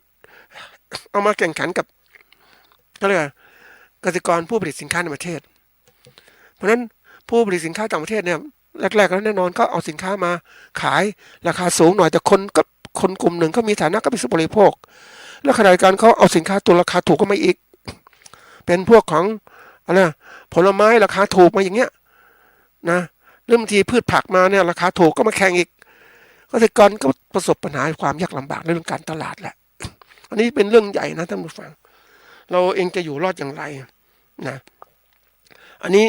เอามาแข่งขันกับก็เรียกเกษตรกรผู้ผลิตสินค้าในประเทศเพราะฉะนั้นผู้ผลิตสินค้าต่างประเทศเนี่ยแรกๆแล้วแน่นอนก็เอาสินค้ามาขายราคาสูงหน่อยแต่คนกลุ่มหนึ่งก็มีฐานะก็เป็นผู้บริโภคแล้วขณะเดียวกันเขาเอาสินค้าตัวราคาถูกก็มาอีกเป็นพวกของอะไรผลไม้ราคาถูกมาอย่างเงี้ยนะเรื่องบางทีพืชผักมาเนี่ยราคาถูกก็มาแข่งอีกเกษตรกรก็ประสบปัญหาความยากลำบากในเรื่องการตลาดแหละอันนี้เป็นเรื่องใหญ่นะท่านผู้ฟังเราเองจะอยู่รอดอย่างไรนะอันนี้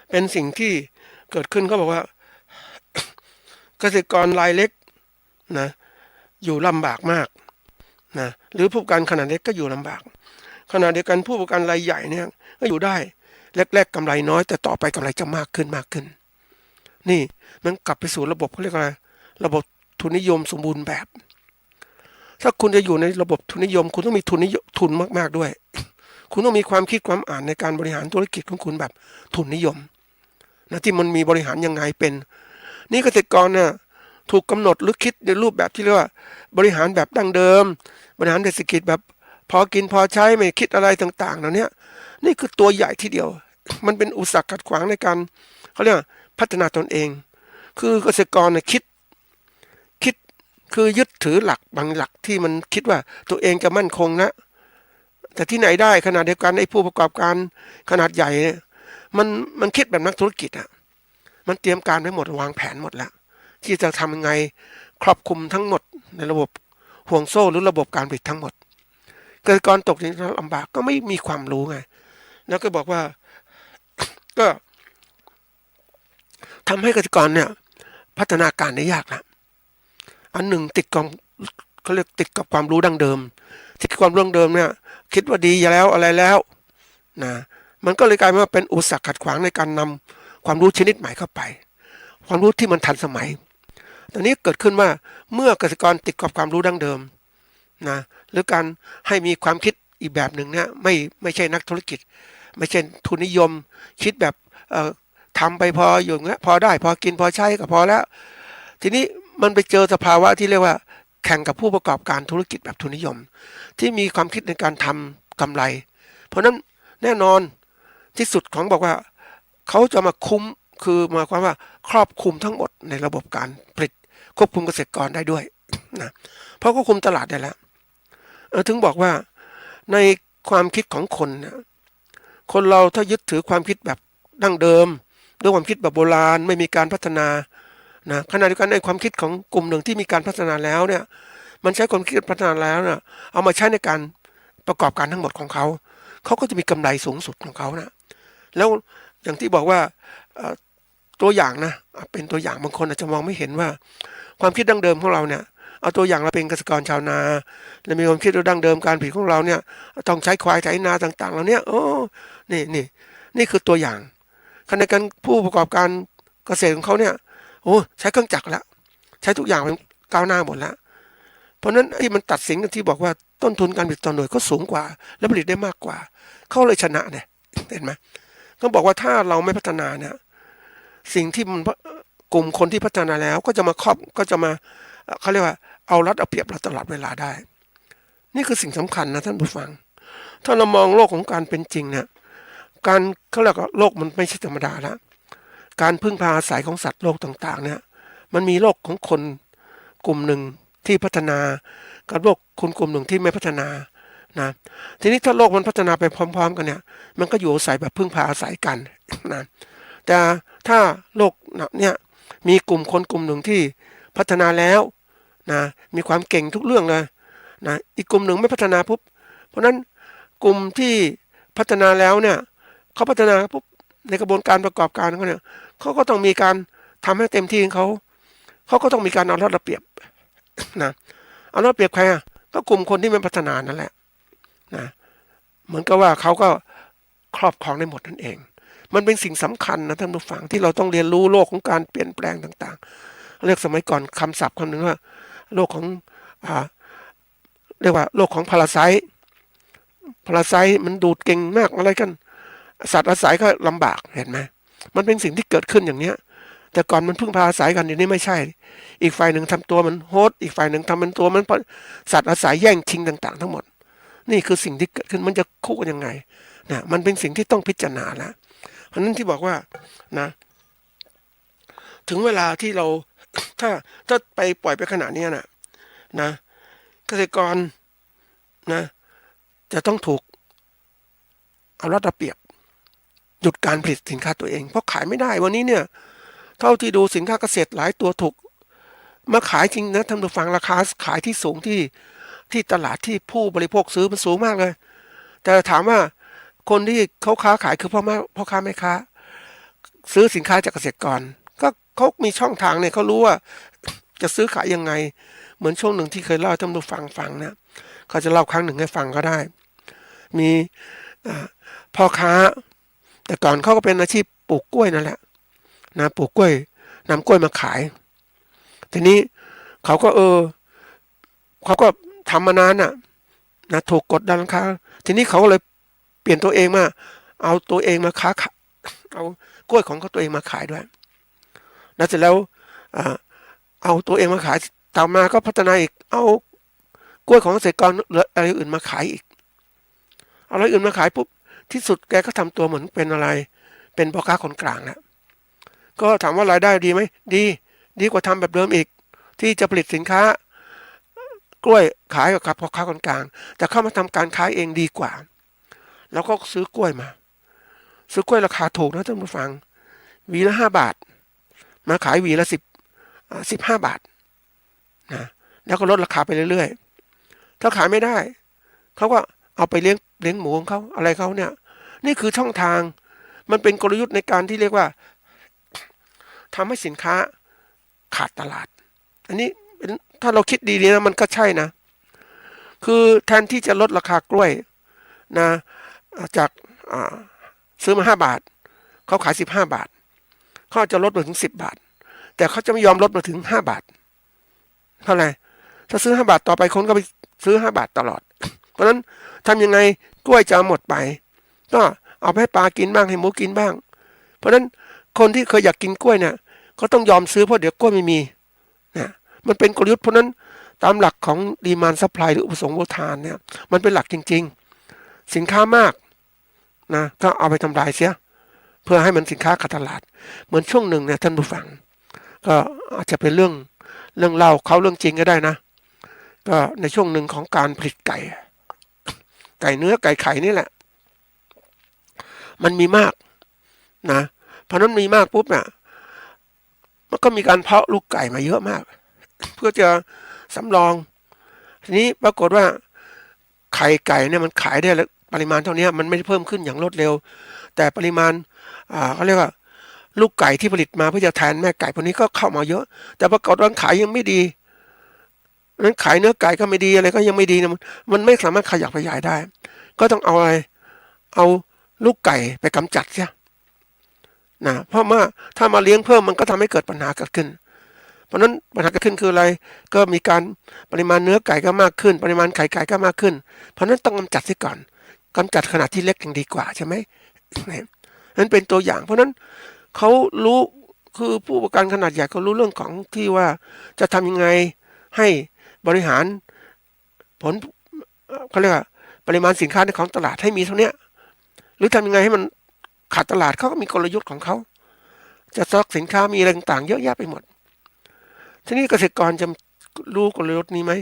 เป็นสิ่งที่เกิดขึ้นเขาบอกว่าเกษตรกรรายเล็กนะอยู่ลำบากมากนะหรือผู้ประกอบการขนาดเล็กก็อยู่ลำบากขณะเดียวกันผู้ประกอบการรายใหญ่เนี่ยก็อยู่ได้แรกๆกำไรน้อยแต่ต่อไปกำไรจะมากขึ้นนี่มันกลับไปสู่ระบบเขาเรียกอะไรระบบทุนนิยมสมบูรณ์แบบถ้าคุณจะอยู่ในระบบทุนนิยมคุณต้องมีทุนมากๆด้วยคุณต้องมีความคิดความอ่านในการบริหารธุรกิจของคุณแบบทุนนิยมนะที่มันมีบริหารยังไงเป็นนี่เกษตรกรเนี่ยถูกกำหนดหรือคิดในรูปแบบที่เรียกว่าบริหารแบบดั้งเดิมบริหารเศรษฐกิจแบบพอกินพอใช้ไม่คิดอะไรต่างๆเหล่านี้นี่คือตัวใหญ่ทีเดียวมันเป็นอุปสรรคขัดขวางในการเขาเรียกพัฒนาตนเองคือเกษตรกรเนี่ยคิดคือยึดถือหลักบางหลักที่มันคิดว่าตัวเองจะมั่นคงนะแต่ที่ไหนได้ขนาดเดียวกันไอ้ผู้ประกอบการขนาดใหญ่เนี่ยมันคิดแบบนักธุรกิจอ่ะมันเตรียมการไว้หมดวางแผนหมดแล้วที่จะทำยังไงครอบคลุมทั้งหมดในระบบห่วงโซ่หรือระบบการผลิตทั้งหมดเกษตรกรตกในลำบากก็ไม่มีความรู้ไงแล้วก็บอกว่า ก็ทำให้เกษตรกรเนี่ยพัฒนาการได้ยากละอันหนึ่งติดกับความรู้ดั้งเดิมที่ความรู้ดั้งเดิมเนี่ยคิดว่าดีแล้วอะไรแล้วนะมันก็เลยกลายมาเป็นอุปสรรคขัดขวางในการนำความรู้ชนิดใหม่เข้าไปความรู้ที่มันทันสมัย ตอนนี้เกิดขึ้นว่าเมื่อเกษตรกรติดกับความรู้ดั้งเดิมนะหรือการให้มีความคิดอีกแบบหนึ่งเนี่ยไม่ใช่นักธุรกิจไม่ใช่ทุนนิยมคิดแบบทำไปพออยู่เงี้ยพอได้พอกินพอใช้ก็พอแล้วทีนี้มันไปเจอสภาวะที่เรียกว่าแข่งกับผู้ประกอบการธุรกิจแบบทุนนิยมที่มีความคิดในการทำกำไรเพราะนั้นแน่นอนที่สุดของบอกว่าเขาจะมาคุ้มคือหมายความว่าครอบคลุมทั้งหมดในระบบการผลิตควบคุมเกษตรกรได้ด้วยนะเพราะควบคุมตลาดได้แล้วถึงบอกว่าในความคิดของคนนะคนเราถ้ายึดถือความคิดแบบดั้งเดิมด้วยความคิดแบบโบราณไม่มีการพัฒนานะขณะเดียวกันในความคิดของกลุ่มหนึ่งที่มีการพัฒนาแล้วเนี่ยมันใช้ความคิดพัฒนาแล้วเนี่ยเอามาใช้ในการประกอบการทั้งหมดของเขาก็จะมีกำไรสูงสุดของเขานะแล้วอย่างที่บอกว่าตัวอย่างนะเป็นตัวอย่างบางคนอาจจะมองไม่เห็นว่าความคิดดั้งเดิมของเราเนี่ยเอาตัวอย่างเราเป็นเกษตรกรชาวนาและมีความคิดดั้งเดิมการผลิตของเราเนี่ยต้องใช้ควายไถนาต่างๆเหล่านี้นี่คือตัวอย่างขณะเดียวกันผู้ประกอบการเกษตรของเขาเนี่ยใช้เครื่องจักรแล้วใช้ทุกอย่างเป็นก้าวหน้าหมดแล้วเพราะนั้นที่มันตัดสินกันที่บอกว่าต้นทุนการผลิตต่อหน่วยก็สูงกว่าและผลิตได้มากกว่าเขาเลยชนะเนี่ยเห็นไหมก็บอกว่าถ้าเราไม่พัฒนาเนี่ยสิ่งที่มันกลุ่มคนที่พัฒนาแล้วก็จะมาเขาเรียกว่าเอารัดเอาเปรียบเราตลอดเวลาได้นี่คือสิ่งสำคัญนะท่านผู้ฟังถ้าเรามองโลกของการเป็นจริงเนี่ยการเขาเรียกว่าโลกมันไม่ใช่ธรรมดาแล้วการพึ่งพาอาศัยของสัตว์โลกต่างๆเนี่ยมันมีโลกของคนกลุ่มหนึ่งที่พัฒนากับโลกคนกลุ่มหนึ่งที่ไม่พัฒนานะทีนี้ถ้าโลกมันพัฒนาไปพร้อมๆกันเนี่ยมันก็อยู่อาศัยแบบพึ่งพาอาศัยกันนะแต่ถ้าโลกเนี่ยมีกลุ่มคนกลุ่มหนึ่งที่พัฒนาแล้วนะมีความเก่งทุกเรื่องเลยนะอีกกลุ่มหนึ่งไม่พัฒนาปุ๊บเพราะนั้นกลุ่มที่พัฒนาแล้วเนี่ยเขาพัฒนาปุ๊บในกระบวนการประกอบการเขาเนี่ยเขาก็ต้องมีการทำให้เต็มที่ของเขาก็ต้องมีการเอารัดเอาเปรียบนะเอารัดเอาเปรียบใครก็กลุ่มคนที่ไม่พัฒนานั่นแหละนะเหมือนกับว่าเขาก็ครอบครองได้หมดนั่นเองมันเป็นสิ่งสำคัญนะท่านผู้ฟังที่เราต้องเรียนรู้โลกของการเปลี่ยนแปลงต่างๆเรียกสมัยก่อนคำศัพท์คำหนึ่งว่าโลกของเรียกว่าโลกของพาราไซต์มันดูดเก่งมากอะไรกันสัตว์อาศัยก็ลำบากเห็นไหมมันเป็นสิ่งที่เกิดขึ้นอย่างเนี้ยแต่ก่อนมันพึ่งพาอาศัยกันอยู่นี้ไม่ใช่อีกฝ่ายหนึ่งทำตัวมันโฮสต์อีกฝ่ายหนึ่งทำมันตัวมันสัตว์อาศัยแย่งชิงต่างๆทั้งหมดนี่คือสิ่งที่เกิดขึ้นมันจะคู่กันยังไงนะมันเป็นสิ่งที่ต้องพิจารณาแล้วเพราะนั้นที่บอกว่านะถึงเวลาที่เราถ้าไปปล่อยไปขนาดนี้นะเกษตรกรนะจะต้องถูกเอารัดเอาเปรียบหยุดการผลิตสินค้าตัวเองเพราะขายไม่ได้วันนี้เนี่ยเท่าที่ดูสินค้าเกษตรหลายตัวถูกมาขายจริงนะท่านผู้ฟังราคาขายที่สูงที่ตลาดที่ผู้บริโภคซื้อมันสูงมากเลยแต่ถามว่าคนที่เขาค้าขายคือพ่อค้าแม่ค้าซื้อสินค้าจากเกษตรกรก็เขามีช่องทางเนี่ยเขารู้ว่าจะซื้อขายยังไงเหมือนช่วงหนึ่งที่เคยเล่าให้ท่านผู้ฟังนะเขาจะเล่าครั้งหนึ่งให้ฟังก็ได้มีพ่อค้าแต่ก่อนเขาก็เป็นอาชีพปลูกกล้วยนั่นแหละนะปลูกกล้วยนำกล้วยมาขายทีนี้เขาก็ทำมานานนะถูกกดดันราคาทีนี้เขาก็เลยเปลี่ยนตัวเองมาเอาตัวเองมาค้าเอากล้วยของเขาตัวเองมาขายด้วยแล้วเสร็จแล้วเอาตัวเองมาขายต่อมาก็พัฒนาอีกเอากล้วยของเกษตรกรอะไรอื่นมาขายอีกเอาอะไรอื่นมาขายปุ๊บที่สุดแกก็ทำตัวเหมือนเป็นอะไรเป็นพ่อค้าคนกลางแล้วก็ถามว่ารายได้ดีไหมดีกว่าทำแบบเดิมอีกที่จะผลิตสินค้ากล้วยขายกับพ่อค้าคนกลางแต่เข้ามาทำการขายเองดีกว่าแล้วก็ซื้อกล้วยราคาถูกนะท่านผู้ฟังหวีละ5 บาทมาขายหวีละ15 บาทนะแล้วก็ลดราคาไปเรื่อยๆถ้าขายไม่ได้เขาก็เอาไปเลี้ยงหมูของเขาอะไรเขาเนี่ยนี่คือช่องทางมันเป็นกลยุทธ์ในการที่เรียกว่าทำให้สินค้าขาดตลาดอันนี้ถ้าเราคิดดีๆนะมันก็ใช่นะคือแทนที่จะลดราคากล้วยนะจากซื้อมา5 บาทเขาขาย15 บาทเขาจะลดมาถึง10 บาทแต่เขาจะไม่ยอมลดมาถึง5 บาท เท่าไหร่ถ้าซื้อ5 บาทต่อไปคนก็ไปซื้อ5 บาทตลอดเพราะฉะนั้นทำยังไงกล้วยจะหมดไปก็เอาไปให้ปลากินบ้างให้หมูกินบ้างเพราะฉะนั้นคนที่เคยอยากกินกล้วยเนี่ยก็ต้องยอมซื้อเพราะเดี๋ยวกล้วยไม่มีนะมันเป็นกลยุทธ์เพราะนั้นตามหลักของดีมานด์ซัพพลายหรืออุปสงค์อุปทานเนี่ยมันเป็นหลักจริงๆสินค้ามากนะก็เอาไปทำลายเสียเพื่อให้มันสินค้าขาดตลาดเหมือนช่วงหนึ่งเนี่ยท่านผู้ฟังก็อาจจะเป็นเรื่องเล่าเขาเรื่องจริงก็ได้นะก็ในช่วงหนึ่งของการผลิตไก่เนื้อไก่ไข่นี่แหละมันมีมากนะเพราะนั้นมีมากปุ๊บเนี่ยมันก็มีการเพาะลูกไก่มาเยอะมากเพื่อจะสำรองทีนี้ปรากฏว่าไข่ไก่เนี่ยมันขายได้ปริมาณเท่านี้มันไม่ได้เพิ่มขึ้นอย่างรวดเร็วแต่ปริมาณเขาเรียกว่าลูกไก่ที่ผลิตมาเพื่อจะแทนแม่ไก่พวกนี้ก็เข้ามาเยอะแต่ปรากฏว่าขายยังไม่ดีนั้นขายเนื้อไก่ก็ไม่ดีอะไรก็ยังไม่ดีนะมันไม่สามารถขยับขยายได้ก็ต้องเอาอะไรเอาลูกไก่ไปกำจัดเสียนะเพราะว่าถ้ามาเลี้ยงเพิ่มมันก็ทำให้เกิดปัญหาเกิดขึ้นเพราะนั้นปัญหาเกิดขึ้นคืออะไรก็มีการปริมาณเนื้อไก่ก็มากขึ้นปริมาณไข่ไก่ก็มากขึ้นเพราะนั้นต้องกำจัดเสียก่อนกำจัดขนาดที่เล็กยังดีกว่าใช่ไหมนั่นเป็นตัวอย่างเพราะนั้นเขารู้คือผู้ประกันขนาดใหญ่เขารู้เรื่องของที่ว่าจะทำยังไงให้บริหารผลเขาเรียกว่าปริมาณสินค้าในของตลาดให้มีเท่านี้หรือทำยังไงให้มันขาดตลาดเขาก็มีกลยุทธ์ของเขาจะสต็อกสินค้ามีอะไรต่างๆเยอะแยะไปหมดทีนี้เกษตรกรจะรู้กลยุทธ์นี้ไหม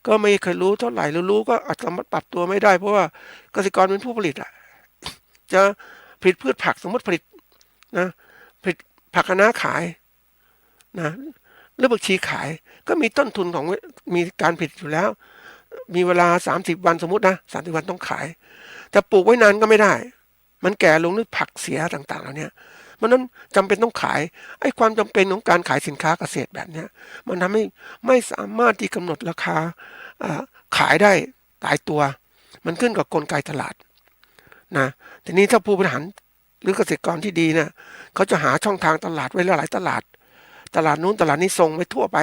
ก็ไม่เคยรู้เท่าไหร่หรือรู้ก็อาจจะปรับตัวไม่ได้เพราะว่าเกษตรกรเป็นผู้ผลิตอ่ะจะผลิตพืชผักสมมติผลิตนะผลิตผักคะน้าขายนะหรือผักชีขายก็มีต้นทุนของมีการผลิตอยู่แล้วมีเวลา30 วันสมมตินะ30 วันต้องขายแต่ปลูกไว้นานก็ไม่ได้มันแก่ลงหรือผักเสียต่างๆแล้วเนี่ยมันนั้นจำเป็นต้องขายไอ้ความจำเป็นของการขายสินค้าเกษตรแบบนี้มันทำให้ไม่สามารถที่กำหนดราคาขายได้ตายตัวมันขึ้นกับกลไกตลาดนะทีนี้ถ้าผู้บริหารหรือเกษตรกรที่ดีเนี่ยเขาจะหาช่องทางตลาดไว้หลายตลาดนู้นตลาดนี้ส่งไปทั่วไป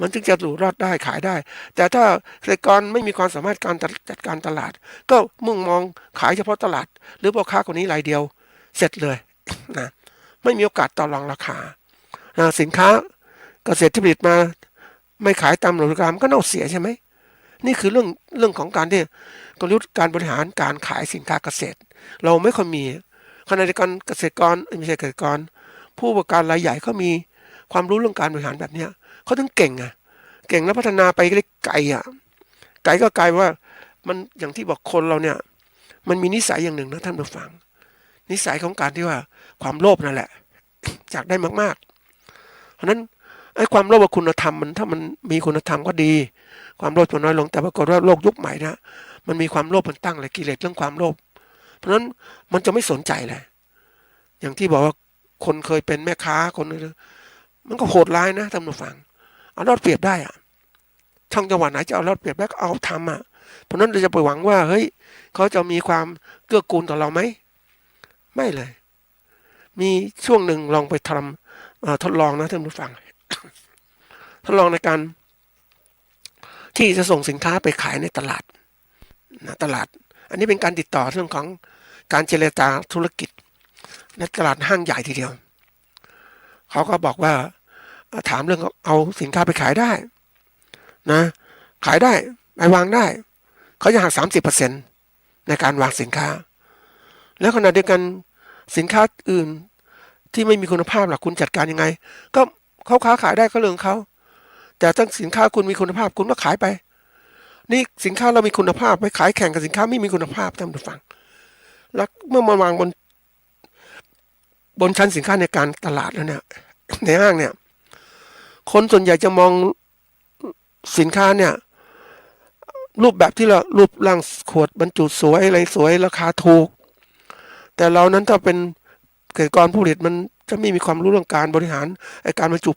มันจึงจะอยู่รอดได้ขายได้แต่ถ้าเกษตรกรไม่มีความสามารถการจัดการตลาดก็มุ่งมองขายเฉพาะตลาดหรือพ่อค้าคนนี้รายเดียวเสร็จเลยนะไม่มีโอกาสต่อรองราคาสินค้าเกษตรที่ผลิตมาไม่ขายตามราคามันก็เน่าเสียใช่ไหมนี่คือเรื่องของการที่กลยุทธ์การบริหารการขายสินค้าเกษตรเราไม่ค่อยมีขณะเดียวกันเกษตรกรไม่ใช่เกษตรกรผู้ประกอบการรายใหญ่เขามีความรู้เรื่องการบริหารแบบนี้เขาถึงเก่งเก่งแล้วพัฒนาไปไกลไกลก็ไกลว่ามันอย่างที่บอกคนเราเนี่ยมันมีนิสัยอย่างหนึ่งนะท่านผู้ฟังนิสัยของการที่ว่าความโลภนั่นแหละอยากได้มากๆเพราะนั้นไอ้ความโลภกับคุณธรรมมันถ้ามันมีคุณธรรมก็ดีความโลภจะน้อยลงแต่ปรากฏว่าโลกยุคใหม่นะมันมีความโลภมันตั้งเลยกิเลสเรื่องความโลภเพราะฉะนั้นมันจะไม่สนใจเลยอย่างที่บอกว่าคนเคยเป็นแม่ค้าคนนึงมันก็โหดร้ายนะท่านผู้ฟังเอารอดเปรียบได้อะช่องจังหวัดไหนจะเอารอดเปรียบได้ก็เอาทำเพราะนั้นเราจะไปหวังว่าเฮ้ยเขาจะมีความเกื้อกูลต่อเราไหมไม่เลยมีช่วงหนึ่งลองไปทดลองนะท่านผู้ฟัง ทดลองในการที่จะส่งสินค้าไปขายในตลาดนะตลาดอันนี้เป็นการติดต่อเรื่องของการเจรจาธุรกิจในตลาดห้างใหญ่ทีเดียวเขาก็บอกว่าถามเรื่องเอาสินค้าไปขายได้นะขายได้ไปวางได้เขาจะหัก 30% ในการวางสินค้าแล้วขณะเดียวกันสินค้าอื่นที่ไม่มีคุณภาพล่ะคุณจัดการยังไงก็เขาค้าขายได้ก็เรื่องเขาแต่ถ้าสินค้าคุณมีคุณภาพคุณก็ขายไปนี่สินค้าเรามีคุณภาพไปขายแข่งกับสินค้าไม่มีคุณภาพท่านผู้ฟังแล้วเมื่อมาวางบนชั้นสินค้าในการตลาดแล้วเนี่ยในห้างเนี่ยคนส่วนใหญ่จะมองสินค้าเนี่ยรูปแบบที่เรารูปร่างขวดบรรจุสวยอะไรสวยราคาถูกแต่เรานั้นถ้าเป็นเกษตรกรผู้ผลิตมันจะไม่มีความรู้เรื่องการบริหารไอ้การบรรจุ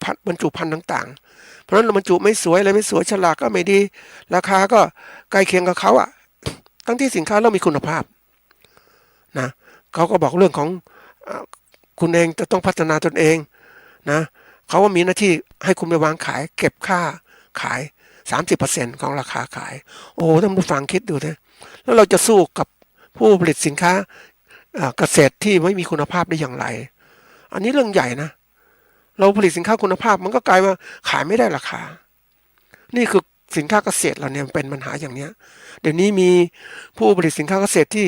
ภัณฑ์ต่างๆเพราะฉะนั้นเราบรรจุไม่สวยอะไรไม่สวยฉลากก็ไม่ดีราคาก็ใกล้เคียงกับเขาทั้งที่สินค้าเรามีคุณภาพนะเขาก็บอกเรื่องของคุณเองจะต้องพัฒนาตนเองนะเขาว่ามีหน้าที่ให้คุณไปวางขายเก็บค่า ขาย 30% ของราคาขายโอ้ท่านผู้ฟังคิดดูนะแล้วเราจะสู้กับผู้ผลิตสินค้าเกษตรที่ไม่มีคุณภาพได้อย่างไรอันนี้เรื่องใหญ่นะเราผลิตสินค้าคุณภาพมันก็กลายมาขายไม่ได้ราคานี่คือสินค้าเกษตรเราเนี่ยเป็นปัญหาอย่างเนี้ยเดี๋ยวนี้มีผู้ผลิตสินค้าเกษตรที่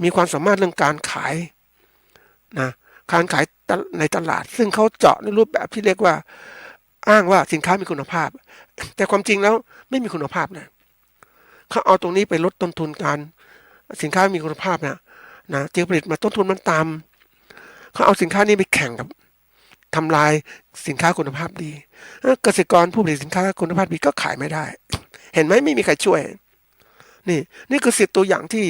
มีความสามารถเรื่องการขายนะการขายในตลาดซึ่งเขาเจาะในรูปแบบที่เรียกว่าอ้างว่าสินค้ามีคุณภาพแต่ความจริงแล้วไม่มีคุณภาพนะเขาเอาตรงนี้ไปลดต้นทุนการสินค้ามีคุณภาพนะจึงผลิตมาต้นทุนมันต่ำเขาเอาสินค้านี้ไปแข่งกับทำลายสินค้าคุณภาพดีเกษตรกรผู้ผลิตสินค้าคุณภาพดีก็ขายไม่ได้เห็นไหมไม่มีใครช่วยนี่คือตัวอย่างที่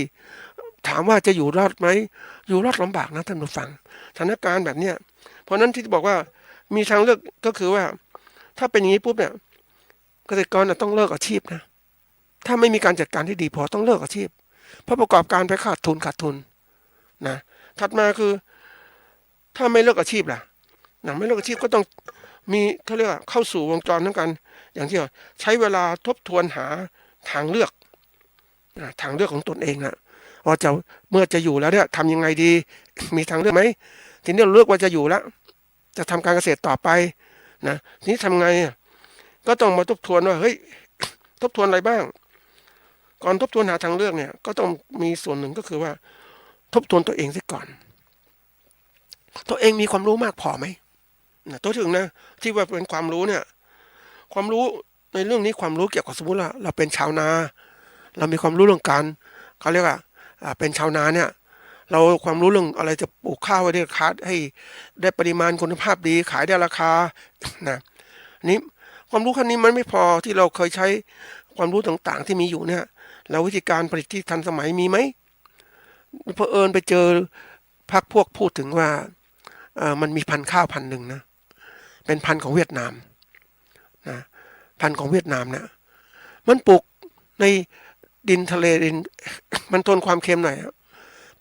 ถามว่าจะอยู่รอดไหมอยู่รอดลำบากนะท่านผู้ฟังสถานการณ์แบบเนี้ยเพราะนั้นที่บอกว่ามีทางเลือกก็คือว่าถ้าเป็นอย่างนี้ปุ๊บเนี่ยเกษตรกรต้องเลิกอาชีพนะถ้าไม่มีการจัดการที่ดีพอต้องเลิกอาชีพเพราะประกอบการไปขาดทุนนะถัดมาคือถ้าไม่เลิกอาชีพล่ะไม่เลิกอาชีพก็ต้องมีเขาเรียกว่าเข้าสู่วงจรทั้งกันอย่างที่ใช้เวลาทบทวนหาทางเลือกของตนเองนะว่าจะเมื่อจะอยู่แล้วเนี่ยทำยังไงดีมีทางเลือกไหมทีนี้เราเลือกว่าจะอยู่แล้วจะทำการเกษตรต่อไปนะทีนี้ทำไงก็ต้องมาทบทวนว่าเฮ้ยทบทวนอะไรบ้างก่อนทบทวนหาทางเลือกเนี่ยก็ต้องมีส่วนหนึ่งก็คือว่าทบทวนตัวเองซะก่อนตัวเองมีความรู้มากพอไหมตัวถึงนะที่ว่าเป็นความรู้เนี่ยความรู้ในเรื่องนี้ความรู้เกี่ยวกับสมมติว่าเราเป็นชาวนาเรามีความรู้เรื่องการเขาเรียกว่าเป็นชาวนาเนี่ยเราความรู้เรื่องอะไรจะปลูกข้าวไว้ได้ราคาให้ได้ปริมาณคุณภาพดีขายได้ราคานะนี้ความรู้ขั้นนี้มันไม่พอที่เราเคยใช้ความรู้ต่างๆที่มีอยู่เนี่ยแล้ววิธีการผลิตที่ทันสมัยมีไหมเผอิญไปเจอพวกพูดถึงว่ามันมีพันธุ์ข้าวพันธุ์หนึ่งนะเป็นพันธุ์ของเวียดนามนะพันธุ์ของเวียดนามเนี่ยมันปลูกในดินทะเลดินมันทนความเค็มหน่อย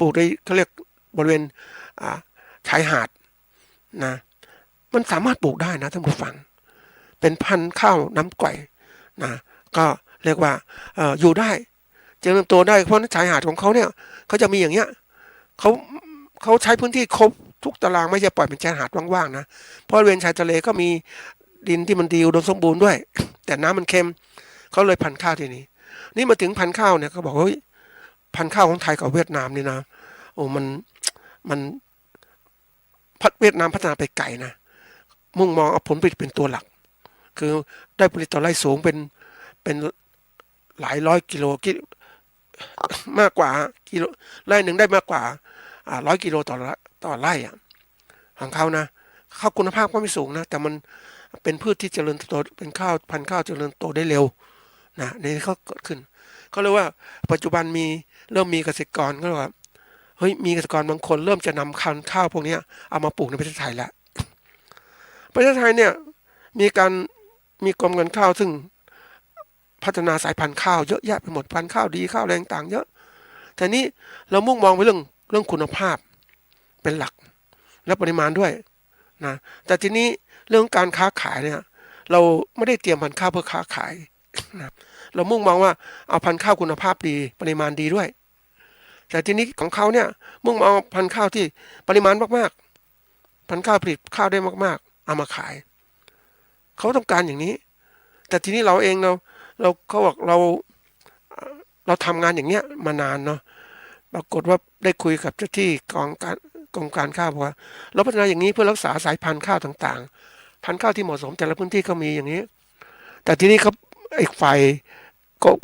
ปลูกในเขาเรียกบริเวณชายหาดนะมันสามารถปลูกได้นะท่านผู้ฟังเป็นพันธุ์ข้าวน้ำก่อยนะก็เรียกว่าอยู่ได้เจริญโตได้เพราะชายหาดของเขาเนี่ยเขาจะมีอย่างเงี้ยเขาใช้พื้นที่ครบทุกตารางไม่ใช่ปล่อยเป็นชายหาดว่างๆนะเพราะบริเวณชายทะเลก็มีดินที่มันดีอุดมสมบูรณ์ด้วยแต่น้ำมันเค็มเขาเลยพันธุ์ข้าวที่นี่มาถึงพันธุ์ข้าวเนี่ยเขาบอกว่าพันธุ์ข้าวของไทยกับเวียดนามนี่นะโอ้มันเวียดนามพัฒนาไปไกลนะมุ่งมองเอาผลผลิตเป็นตัวหลักคือได้ผลิตต่อไร่สูงเป็นหลายร้อยกิโลมากกว่ากิโลไร่หนึ่งได้มากกว่า100 กิโลต่อไร่ของเขานะข้าวคุณภาพก็ไม่สูงนะแต่มันเป็นพืชที่เจริญโตเป็นข้าวพันธุ์ข้าวเจริญโตได้เร็วนะนี่เขาเกิดขึ้นเขาเรียกว่าปัจจุบันเริ่มมีเกษตรกรก็ว่าเฮ้ยมีเกษตรกรบางคนเริ่มจะนำข้าวพวกนี้เอามาปลูกในประเทศไทยแล้วประเทศไทยเนี่ยมีกรมการข้าวซึ่งพัฒนาสายพันธุ์ข้าวเยอะแยะไปหมดพันธุ์ข้าวดีข้าวแรงต่างเยอะแต่นี้เรามุ่งมองไปเรื่องคุณภาพเป็นหลักและปริมาณด้วยนะแต่ทีนี้เรื่องการค้าขายเนี่ยเราไม่ได้เตรียมพันธุ์ข้าวเพื่อค้าขายนะเรามุ่งมองว่าเอาพันธุ์ข้าวคุณภาพดีปริมาณดีด้วยแต่ทีนี้ของเขาเนี่ยมุ่งมองพันธุ์ข้าวที่ปริมาณมากๆพันธุ์ข้าวผลิตข้าวได้มากๆเอามาขายเขาต้องการอย่างนี้แต่ทีนี้เราเองเขาบอกเราทำงานอย่างเนี้ยมานานเนาะปรากฏว่าได้คุยกับเจ้าที่กรมการข้าวบอกว่าเราพัฒนาอย่างนี้เพื่อรักษาสายพันธุ์ข้าวต่างๆพันธุ์ข้าวที่เหมาะสมแต่ละพื้นที่ก็มีอย่างนี้แต่ทีนี้ครับอีกฝ่าย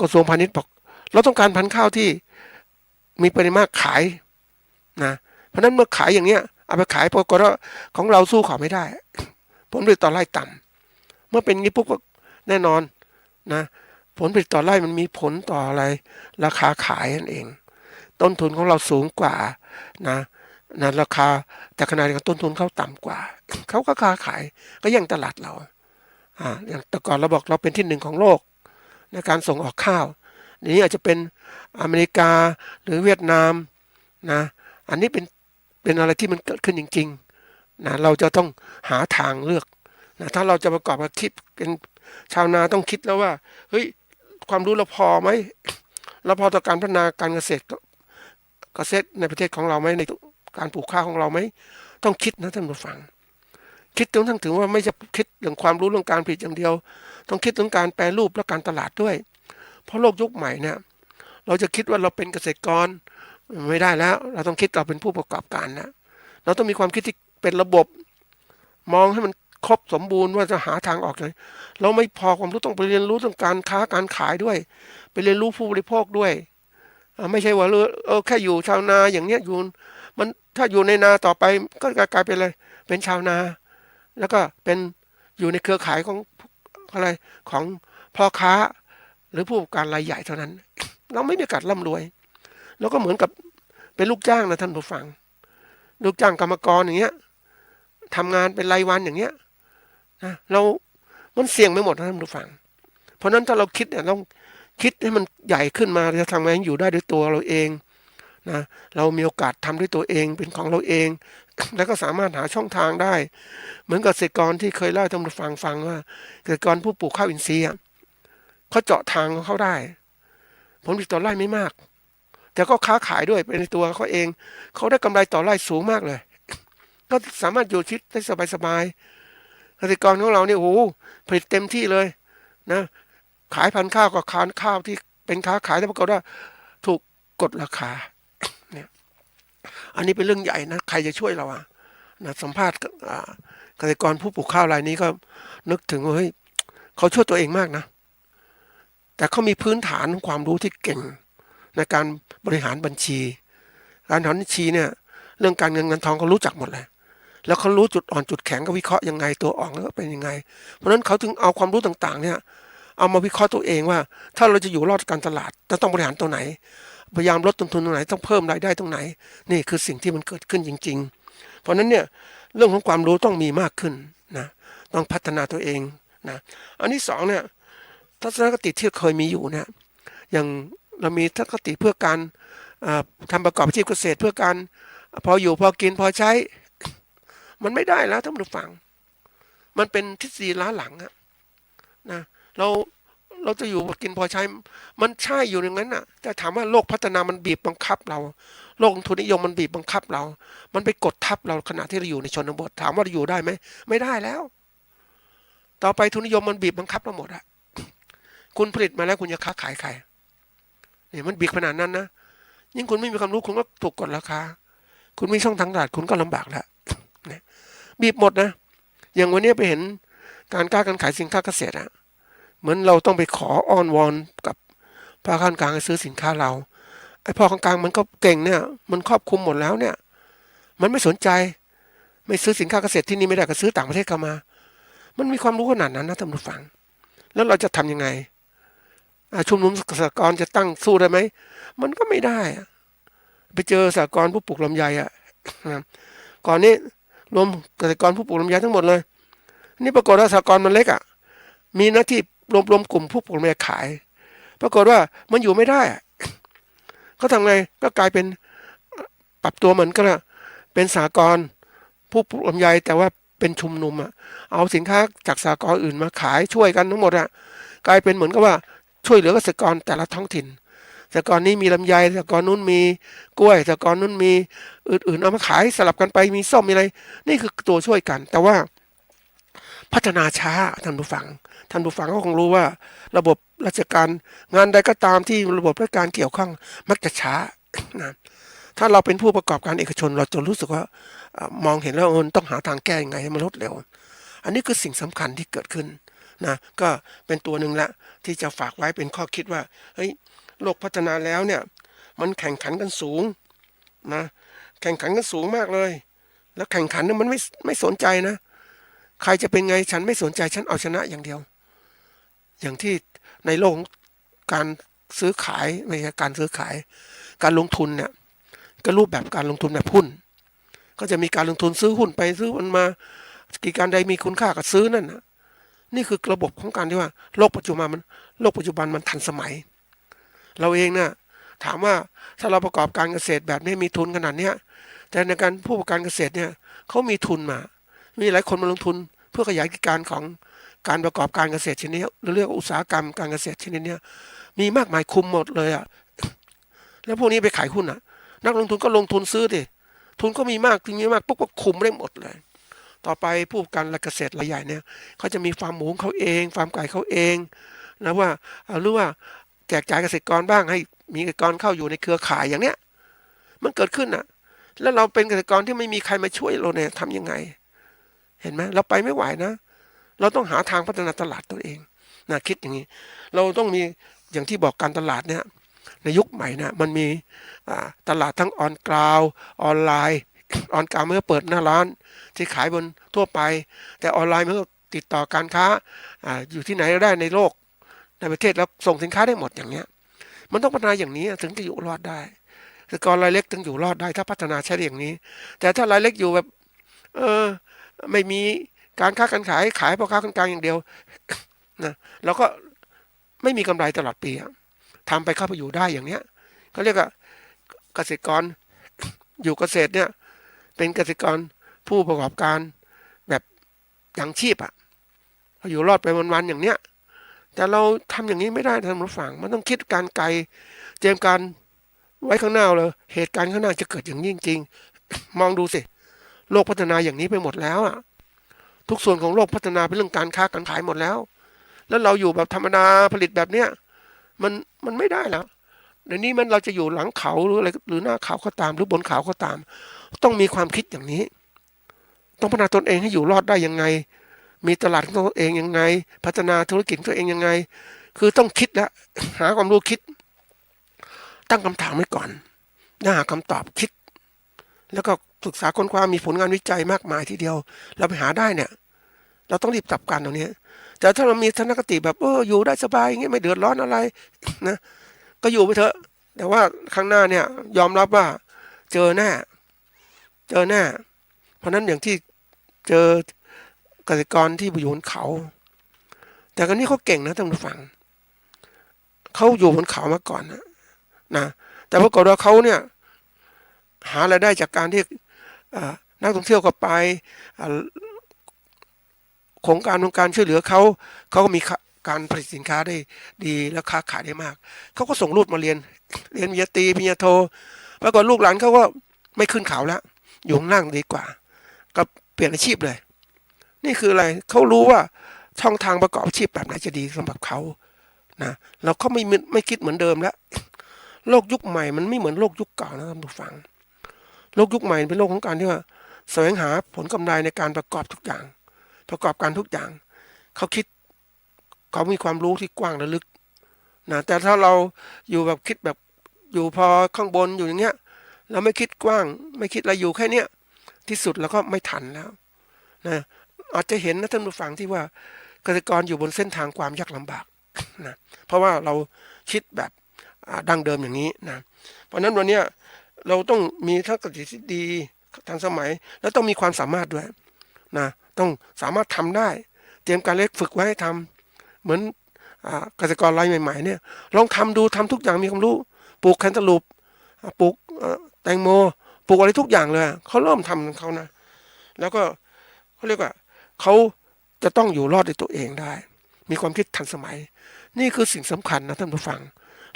กระทรวงพาณิชย์บอกเราต้องการพันธุ์ข้าวที่มีปริมาณขายนะเพราะนั้นเมื่อขายอย่างเนี้ยเอาไปขายปรากฏว่าของเราสู้เขาไม่ได้ผลผลิตต่อไร่ต่ำเมื่อเป็นอย่างนี้ปุ๊บก็แน่นอนนะผลผลิตต่อไร่มันมีผลต่ออะไรราคาขายนั่นเองต้นทุนของเราสูงกว่านะราคาแต่ขณะเดียวกันต้นทุนเขาต่ำกว่าเขาก็ค้าขายก็แย่งตลาดเราอย่างแต่ก่อนเราบอกเราเป็นที่หนึ่งของโลกในการส่งออกข้าวนี้อาจจะเป็นอเมริกาหรือเวียดนามนะอันนี้เป็นอะไรที่มันเกิดขึ้นจริงๆนะเราจะต้องหาทางเลือกนะถ้าเราจะประกอบอาชีพเป็น ชาวนาต้องคิดแล้วว่าเฮ้ยความรู้เราพอไหมเราพอต่อการพัฒนาการเกษตรในประเทศของเราไหมในการปลูกข้าวของเราไหมต้องคิดนะท่านผู้ฟังคิดถึงว่าไม่จะคิดเรื่องความรู้เรื่องการผลิตอย่างเดียวต้องคิดถึงการแปรรูปและการตลาดด้วยเพราะโลกยุคใหม่เนี่ยเราจะคิดว่าเราเป็นเกษตรกรไม่ได้แล้วเราต้องคิดเราเป็นผู้ประกอบการนะเราต้องมีความคิดที่เป็นระบบมองให้มันครบสมบูรณ์ว่าจะหาทางออกเลยเราไม่พอความรู้ต้องไปเรียนรู้เรื่องการค้าการขายด้วยไปเรียนรู้ผู้บริโภคด้วยไม่ใช่ว่าแค่อยู่ชาวนาอย่างเนี้ยอยู่มันถ้าอยู่ในนาต่อไปก็กลายเป็นอะไรเป็นชาวนาแล้วก็เป็นอยู่ในเครือข่ายของอะไรของพ่อค้าหรือผู้ประกอบการรายใหญ่เท่านั้นเราไม่มีโอกาสร่ำรวยเราก็เหมือนกับเป็นลูกจ้างนะท่านผู้ฟังลูกจ้างกรรมกรอย่างเงี้ยทำงานเป็นรายวันอย่างเงี้ยนะมันเสี่ยงไปหมดนะท่านผู้ฟังเพราะนั้นถ้าเราคิดเนี่ยต้องคิดให้มันใหญ่ขึ้นมาจะทำงานอยู่ได้ด้วยตัวเราเองนะเรามีโอกาสทำด้วยตัวเองเป็นของเราเองแล้วก็สามารถหาช่องทางได้เหมือนกับเกษตรกรที่เคยเล่าให้ท่านผู้ฟังว่าเกษตรกรผู้ปลูกข้าวอินทรีย์เขาเจาะทางของเขาได้ผลผลิตต่อไร่ไม่มากแต่ก็ค้าขายด้วยเป็นในตัวเขาเองเขาได้กำไรต่อไร่สูงมากเลยก็สามารถอยู่ชีวิตได้สบายๆเกษตรกรของเราเนี่ยโอ้โหผลิตเต็มที่เลยนะขายพันธุ์ข้าวกับข้าวที่เป็นค้าขายแล้วปรากฏว่าถูกกดราคาเนี่ยอันนี้เป็นเรื่องใหญ่นะใครจะช่วยเรานะสัมภาษณ์เกษตรกรผู้ปลูกข้าวรายนี้ก็นึกถึงว่าเฮ้ยเขาช่วยตัวเองมากนะแต่เขามีพื้นฐานความรู้ที่เก่งในการบริหารบัญชีการบริหารบัญชีเนี่ยเรื่องการเงินเงินทองเขารู้จักหมดเลยแล้วเขารู้จุดอ่อนจุดแข็งก็วิเคราะห์ยังไงตัวอ่อนแล้วก็เป็นยังไงเพราะฉะนั้นเขาถึงเอาความรู้ต่างๆเนี่ยเอามาวิเคราะห์ตัวเองว่าถ้าเราจะอยู่รอดการตลาดจะต้องบริหารตัวไหนพยายามลดต้นทุนตรงไหนต้องเพิ่มรายได้ตรงไหนนี่คือสิ่งที่มันเกิดขึ้นจริงๆเพราะฉะนั้นเนี่ยเรื่องของความรู้ต้องมีมากขึ้นนะต้องพัฒนาตัวเองนะอันที่สองเนี่ยทัศนคติที่เคยมีอยู่เนี่ยอย่างเรามีทัศนคติเพื่อการทำประกอบอาชีพเกษตรเพื่อการพออยู่พอกินพอใช้มันไม่ได้แล้วท่านผู้ฟังมันเป็นทฤษฎีล้าหลังนะเราจะอยู่พอกินพอใช้มันใช่อยู่อย่างนั้นน่ะแต่ถามว่าโลกพัฒนามันบีบบังคับเราโลกทุนนิยมมันบีบบังคับเรามันไปกดทับเราขณะที่เราอยู่ในชนบทถามว่าเราอยู่ได้ไหมไม่ได้แล้วต่อไปทุนนิยมมันบีบบังคับเราหมดอะคุณผลิตมาแล้วคุณจะค้าขายใครเนี่ยมันบีบขนาดนั้นนะยิ่งคุณไม่มีความรู้คุณก็ถูกกดราคาคุณไม่ช่องทางตลาดคุณก็ลำบากแล้วเนี่ยบีบหมดนะอย่างวันนี้ไปเห็นการค้าการขายสินค้าเกษตรเหมือนเราต้องไปขออ้อนวอนกับพ่อค้ากลางให้ซื้อสินค้าเราไอ้พ่อค้ากลางมันก็เก่งเนี่ยมันครอบคลุมหมดแล้วเนี่ยมันไม่สนใจไม่ซื้อสินค้าเกษตรที่นี่ไม่ได้ก็ซื้อต่างประเทศเข้ามามันมีความรู้ขนาดนั้นนะท่านผู้ฟังแล้วเราจะทำยังไงชุมนุมเกษตรกรจะตั้งสู้ได้ไหมมันก็ไม่ได้ไปเจอสหกรณ์ผู้ปลูกลำไยก่อนนี้รวมเกษตรกรผู้ปลูกลำไยทั้งหมดเลยนี่ปรากฏว่าสหกรณ์มันเล็กมีหน้าที่รวมกลุ่มผู้ปลูกลำไยขายปรากฏว่ามันอยู่ไม่ได้เขาทำไงก็กลายเป็นปรับตัวเหมือนกันเป็นสหกรณ์ผู้ปลูกลำไยแต่ว่าเป็นชุมนุมเอาสินค้าจากสหกรณ์อื่นมาขายช่วยกันทั้งหมดกลายเป็นเหมือนกับว่าช่วยเหลือเกษตรกรแต่ละท้องถิ่นสหกรณ์นี้มีลำไยสหกรณ์นู้นมีกล้วยสหกรณ์นู้นมีอื่นๆเอามาขายสลับกันไปมีส้มมีอะไรนี่คือตัวช่วยกันแต่ว่าพัฒนาช้าท่านผู้ฟังก็คงรู้ว่าระบบราชการงานใดก็ตามที่ระบบราชการเกี่ยวข้องมักจะช้านะถ้าเราเป็นผู้ประกอบการเอกชนเราจะรู้สึกว่ามองเห็นแล้วต้องหาทางแก้ยังไงให้มันลดเร็วอันนี้คือสิ่งสำคัญที่เกิดขึ้นนะก็เป็นตัวหนึ่งละที่จะฝากไว้เป็นข้อคิดว่าเฮ้ยโลกพัฒนาแล้วเนี่ยมันแข่งขันกันสูงนะแข่งขันกันสูงมากเลยแล้วแข่งขันเนี่ยมันไม่สนใจนะใครจะเป็นไงฉันไม่สนใจฉันเอาชนะอย่างเดียวอย่างที่ในโลกการซื้อขายไม่ใช่การซื้อขายการลงทุนเนี่ยก็รูปแบบการลงทุนแบบหุ้นก็จะมีการลงทุนซื้อหุ้นไปซื้อมันมากิจการใดมีคุณค่าก็ซื้อนั่นนะนี่คือระบบของการที่ว่าโลกปัจจุบันมันทันสมัยเราเองเนี่ยถามว่าถ้าเราประกอบการเกษตรแบบนี้มีทุนขนาดเนี้ยแต่ในการผู้ประกอบการเกษตรเนี่ยเขามีทุนมามีหลายคนมาลงทุนเพื่อขยายกิจการของ การประกอบการเกษตรชนิดนี้หรือเรียกว่าอุตสาหกรรมการเกษตรชนิดนี้มีมากมายคุมหมดเลยอ่ะแล้วพวกนี้ไปขายหุ้นอ่ะนักลงทุนก็ลงทุนซื้อดิทุนก็มีมากทีนี้มากปุ๊บก็คุมได้หมดเลยต่อไปผู้ประกันเกษตรรายใหญ่เนี่ยเขาจะมีฟาร์มหมูของเขาเองฟาร์มไก่เขาเองนะว่าหรือว่าแจกจ่ายเกษตรกรบ้างให้มีเกษตรกรเข้าอยู่ในเครือข่ายอย่างเนี้ยมันเกิดขึ้นอ่ะแล้วเราเป็นเกษตรกรที่ไม่มีใครมาช่วยเราเนี่ยทำยังไงเห็นไหมเราไปไม่ไหวนะเราต้องหาทางพัฒนาตลาดตัวเองนะคิดอย่างนี้เราต้องมีอย่างที่บอกการตลาดเนี่ยในยุคใหม่นะมันมีตลาดทั้งออนกราวออนไลน์ออนกราวเมื่อเปิดหน้าร้านที่ขายบนทั่วไปแต่ออนไลน์เมื่อติดต่อการค้าอยู่ที่ไหนก็ได้ในโลกในประเทศแล้วส่งสินค้าได้หมดอย่างเนี้ยมันต้องพัฒนาอย่างนี้ถึงจะอยู่รอดได้เกษตรกรรายเล็กถึงอยู่รอดได้ถ้าพัฒนาใช้อย่างนี้แต่ถ้ารายเล็กอยู่แบบไม่มีการค้าการขายพ่อค้าคนกลางอย่างเดียวนะเราก็ไม่มีกำไรตลอดปีทำไปเข้าไปอยู่ได้อย่างเนี้ยเขาเรียกว่าเกษตรกรอยู่เกษตรเนี่ยเป็นเกษตรกรผู้ประกอบการแบบยังชีพอยู่รอดไปวันๆอย่างเนี้ยแต่เราทำอย่างนี้ไม่ได้ท่านผู้ฟังมันต้องคิดการไกลเตรียมการไว้ข้างหน้าเลยเหตุการณ์ข้างหน้าจะเกิดอย่างนี้จริงๆมองดูสิโลกพัฒนาอย่างนี้ไปหมดแล้วทุกส่วนของโลกพัฒนาเป็นเรื่องการค้าการขายหมดแล้วแล้วเราอยู่แบบธรรมดาผลิตแบบเนี้ยมันไม่ได้แล้วเดี๋ยวนี้มันเราจะอยู่หลังเขาหรืออะไรหรือหน้าเขาก็ตามหรือบนเขาก็ตามต้องมีความคิดอย่างนี้ต้องพัฒนาตนเองให้อยู่รอดได้ยังไงมีตลาดของตัวเองยังไงพัฒนาธุรกิจตัวเองยังไงคือต้องคิดแล้วหาความรู้คิดตั้งคำถามไว้ก่อนหาคำตอบคิดแล้วก็ศึกษาค้นคว้ามีผลงานวิจัยมากมายทีเดียวเราไปหาได้เนี่ยเราต้องรีบจับการตรงนี้แต่ถ้าเรามีทัศนคติแบบอยู่ได้สบายอย่างเงี้ยไม่เดือดร้อนอะไรนะก็อยู่ไปเถอะแต่ว่าข้างหน้าเนี่ยยอมรับว่าเจอแน่เพราะนั้นอย่างที่เจอเกษตรกรที่อยู่บนเขาแต่คนนี้เขาเก่งนะท่านผู้ฟังเขาอยู่บนเขามาก่อนนะแต่ปรากฏว่าเขาเนี่ยหารายได้จากการที่นักท่องเที่ยวก็ไปโครงการช่วยเหลือเขาก็มีการผลิตสินค้าได้ดีและค้าขายได้มากเขาก็ส่งลูกมาเรียนปริญญาตรีปริญญาโทปรากฏลูกหลานเขาก็ไม่ขึ้นเขาแล้วอยู่ข้างล่างดีกว่าก็เปลี่ยนอาชีพเลยนี่คืออะไรเขารู้ว่าช่องทางประกอบอาชีพแบบไหนจะดีสำหรับเขานะเราก็ไม่คิดเหมือนเดิมแล้วโลกยุคใหม่มันไม่เหมือนโลกยุคเก่านะท่านผู้ฟังโลกยุคใหม่เป็นโลกของการที่ว่าแสวงหาผลกำไรในการประกอบทุกอย่างประกอบการทุกอย่างเขาคิดเขามีความรู้ที่กว้างและลึกนะแต่ถ้าเราอยู่แบบคิดแบบอยู่พอข้างบนอยู่อย่างเงี้ยเราไม่คิดกว้างไม่คิดอะไรอยู่แค่เนี้ยที่สุดแล้วก็ไม่ทันแล้วนะอาจจะเห็นนะท่านผู้ฟังที่ว่าเกษตรกรอยู่บนเส้นทางความยากลำบากนะเพราะว่าเราคิดแบบดั้งเดิมอย่างนี้นะเพราะนั้นวันนี้เราต้องมีทักษะที่ดีทันสมัยแล้วต้องมีความสามารถด้วยนะต้องสามารถทำได้เตรียมการเล็กฝึกไว้ให้ทำเหมือนเกษตรกรรายใหม่ๆเนี่ยลองทำดูทำทุกอย่างมีความรู้ปลูกแคนตาลูปปลูกแตงโมปลูกอะไรทุกอย่างเลยเขาเริ่มทำของเขานะแล้วก็เขาเรียกว่าเขาจะต้องอยู่รอดในตัวเองได้มีความคิดทันสมัยนี่คือสิ่งสำคัญนะท่านผู้ฟัง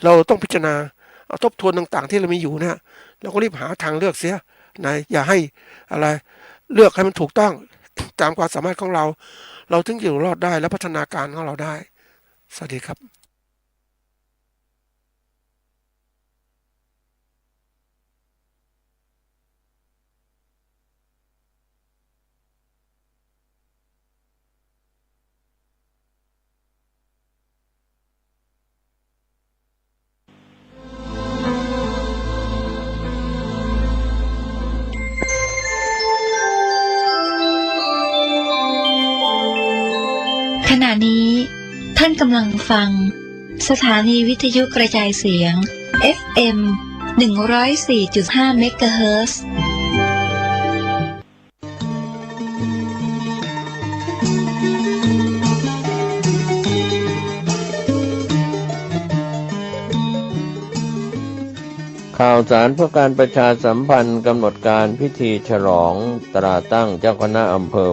เราต้องพิจารณาทบทวนต่างๆที่เรามีอยู่นะเราก็รีบหาทางเลือกเสียนะอย่าให้อะไรเลือกให้มันถูกต้องตามความสามารถของเราถึงอยู่รอดได้และพัฒนาการของเราได้สวัสดีครับขณะนี้ท่านกำลังฟังสถานีวิทยุกระจายเสียง FM 104.5 เมกะเฮิรตซ์ข่าวสารเพื่อการประชาสัมพันธ์กำหนดการพิธีฉลองตราตั้งเจ้าคณะอำเภอ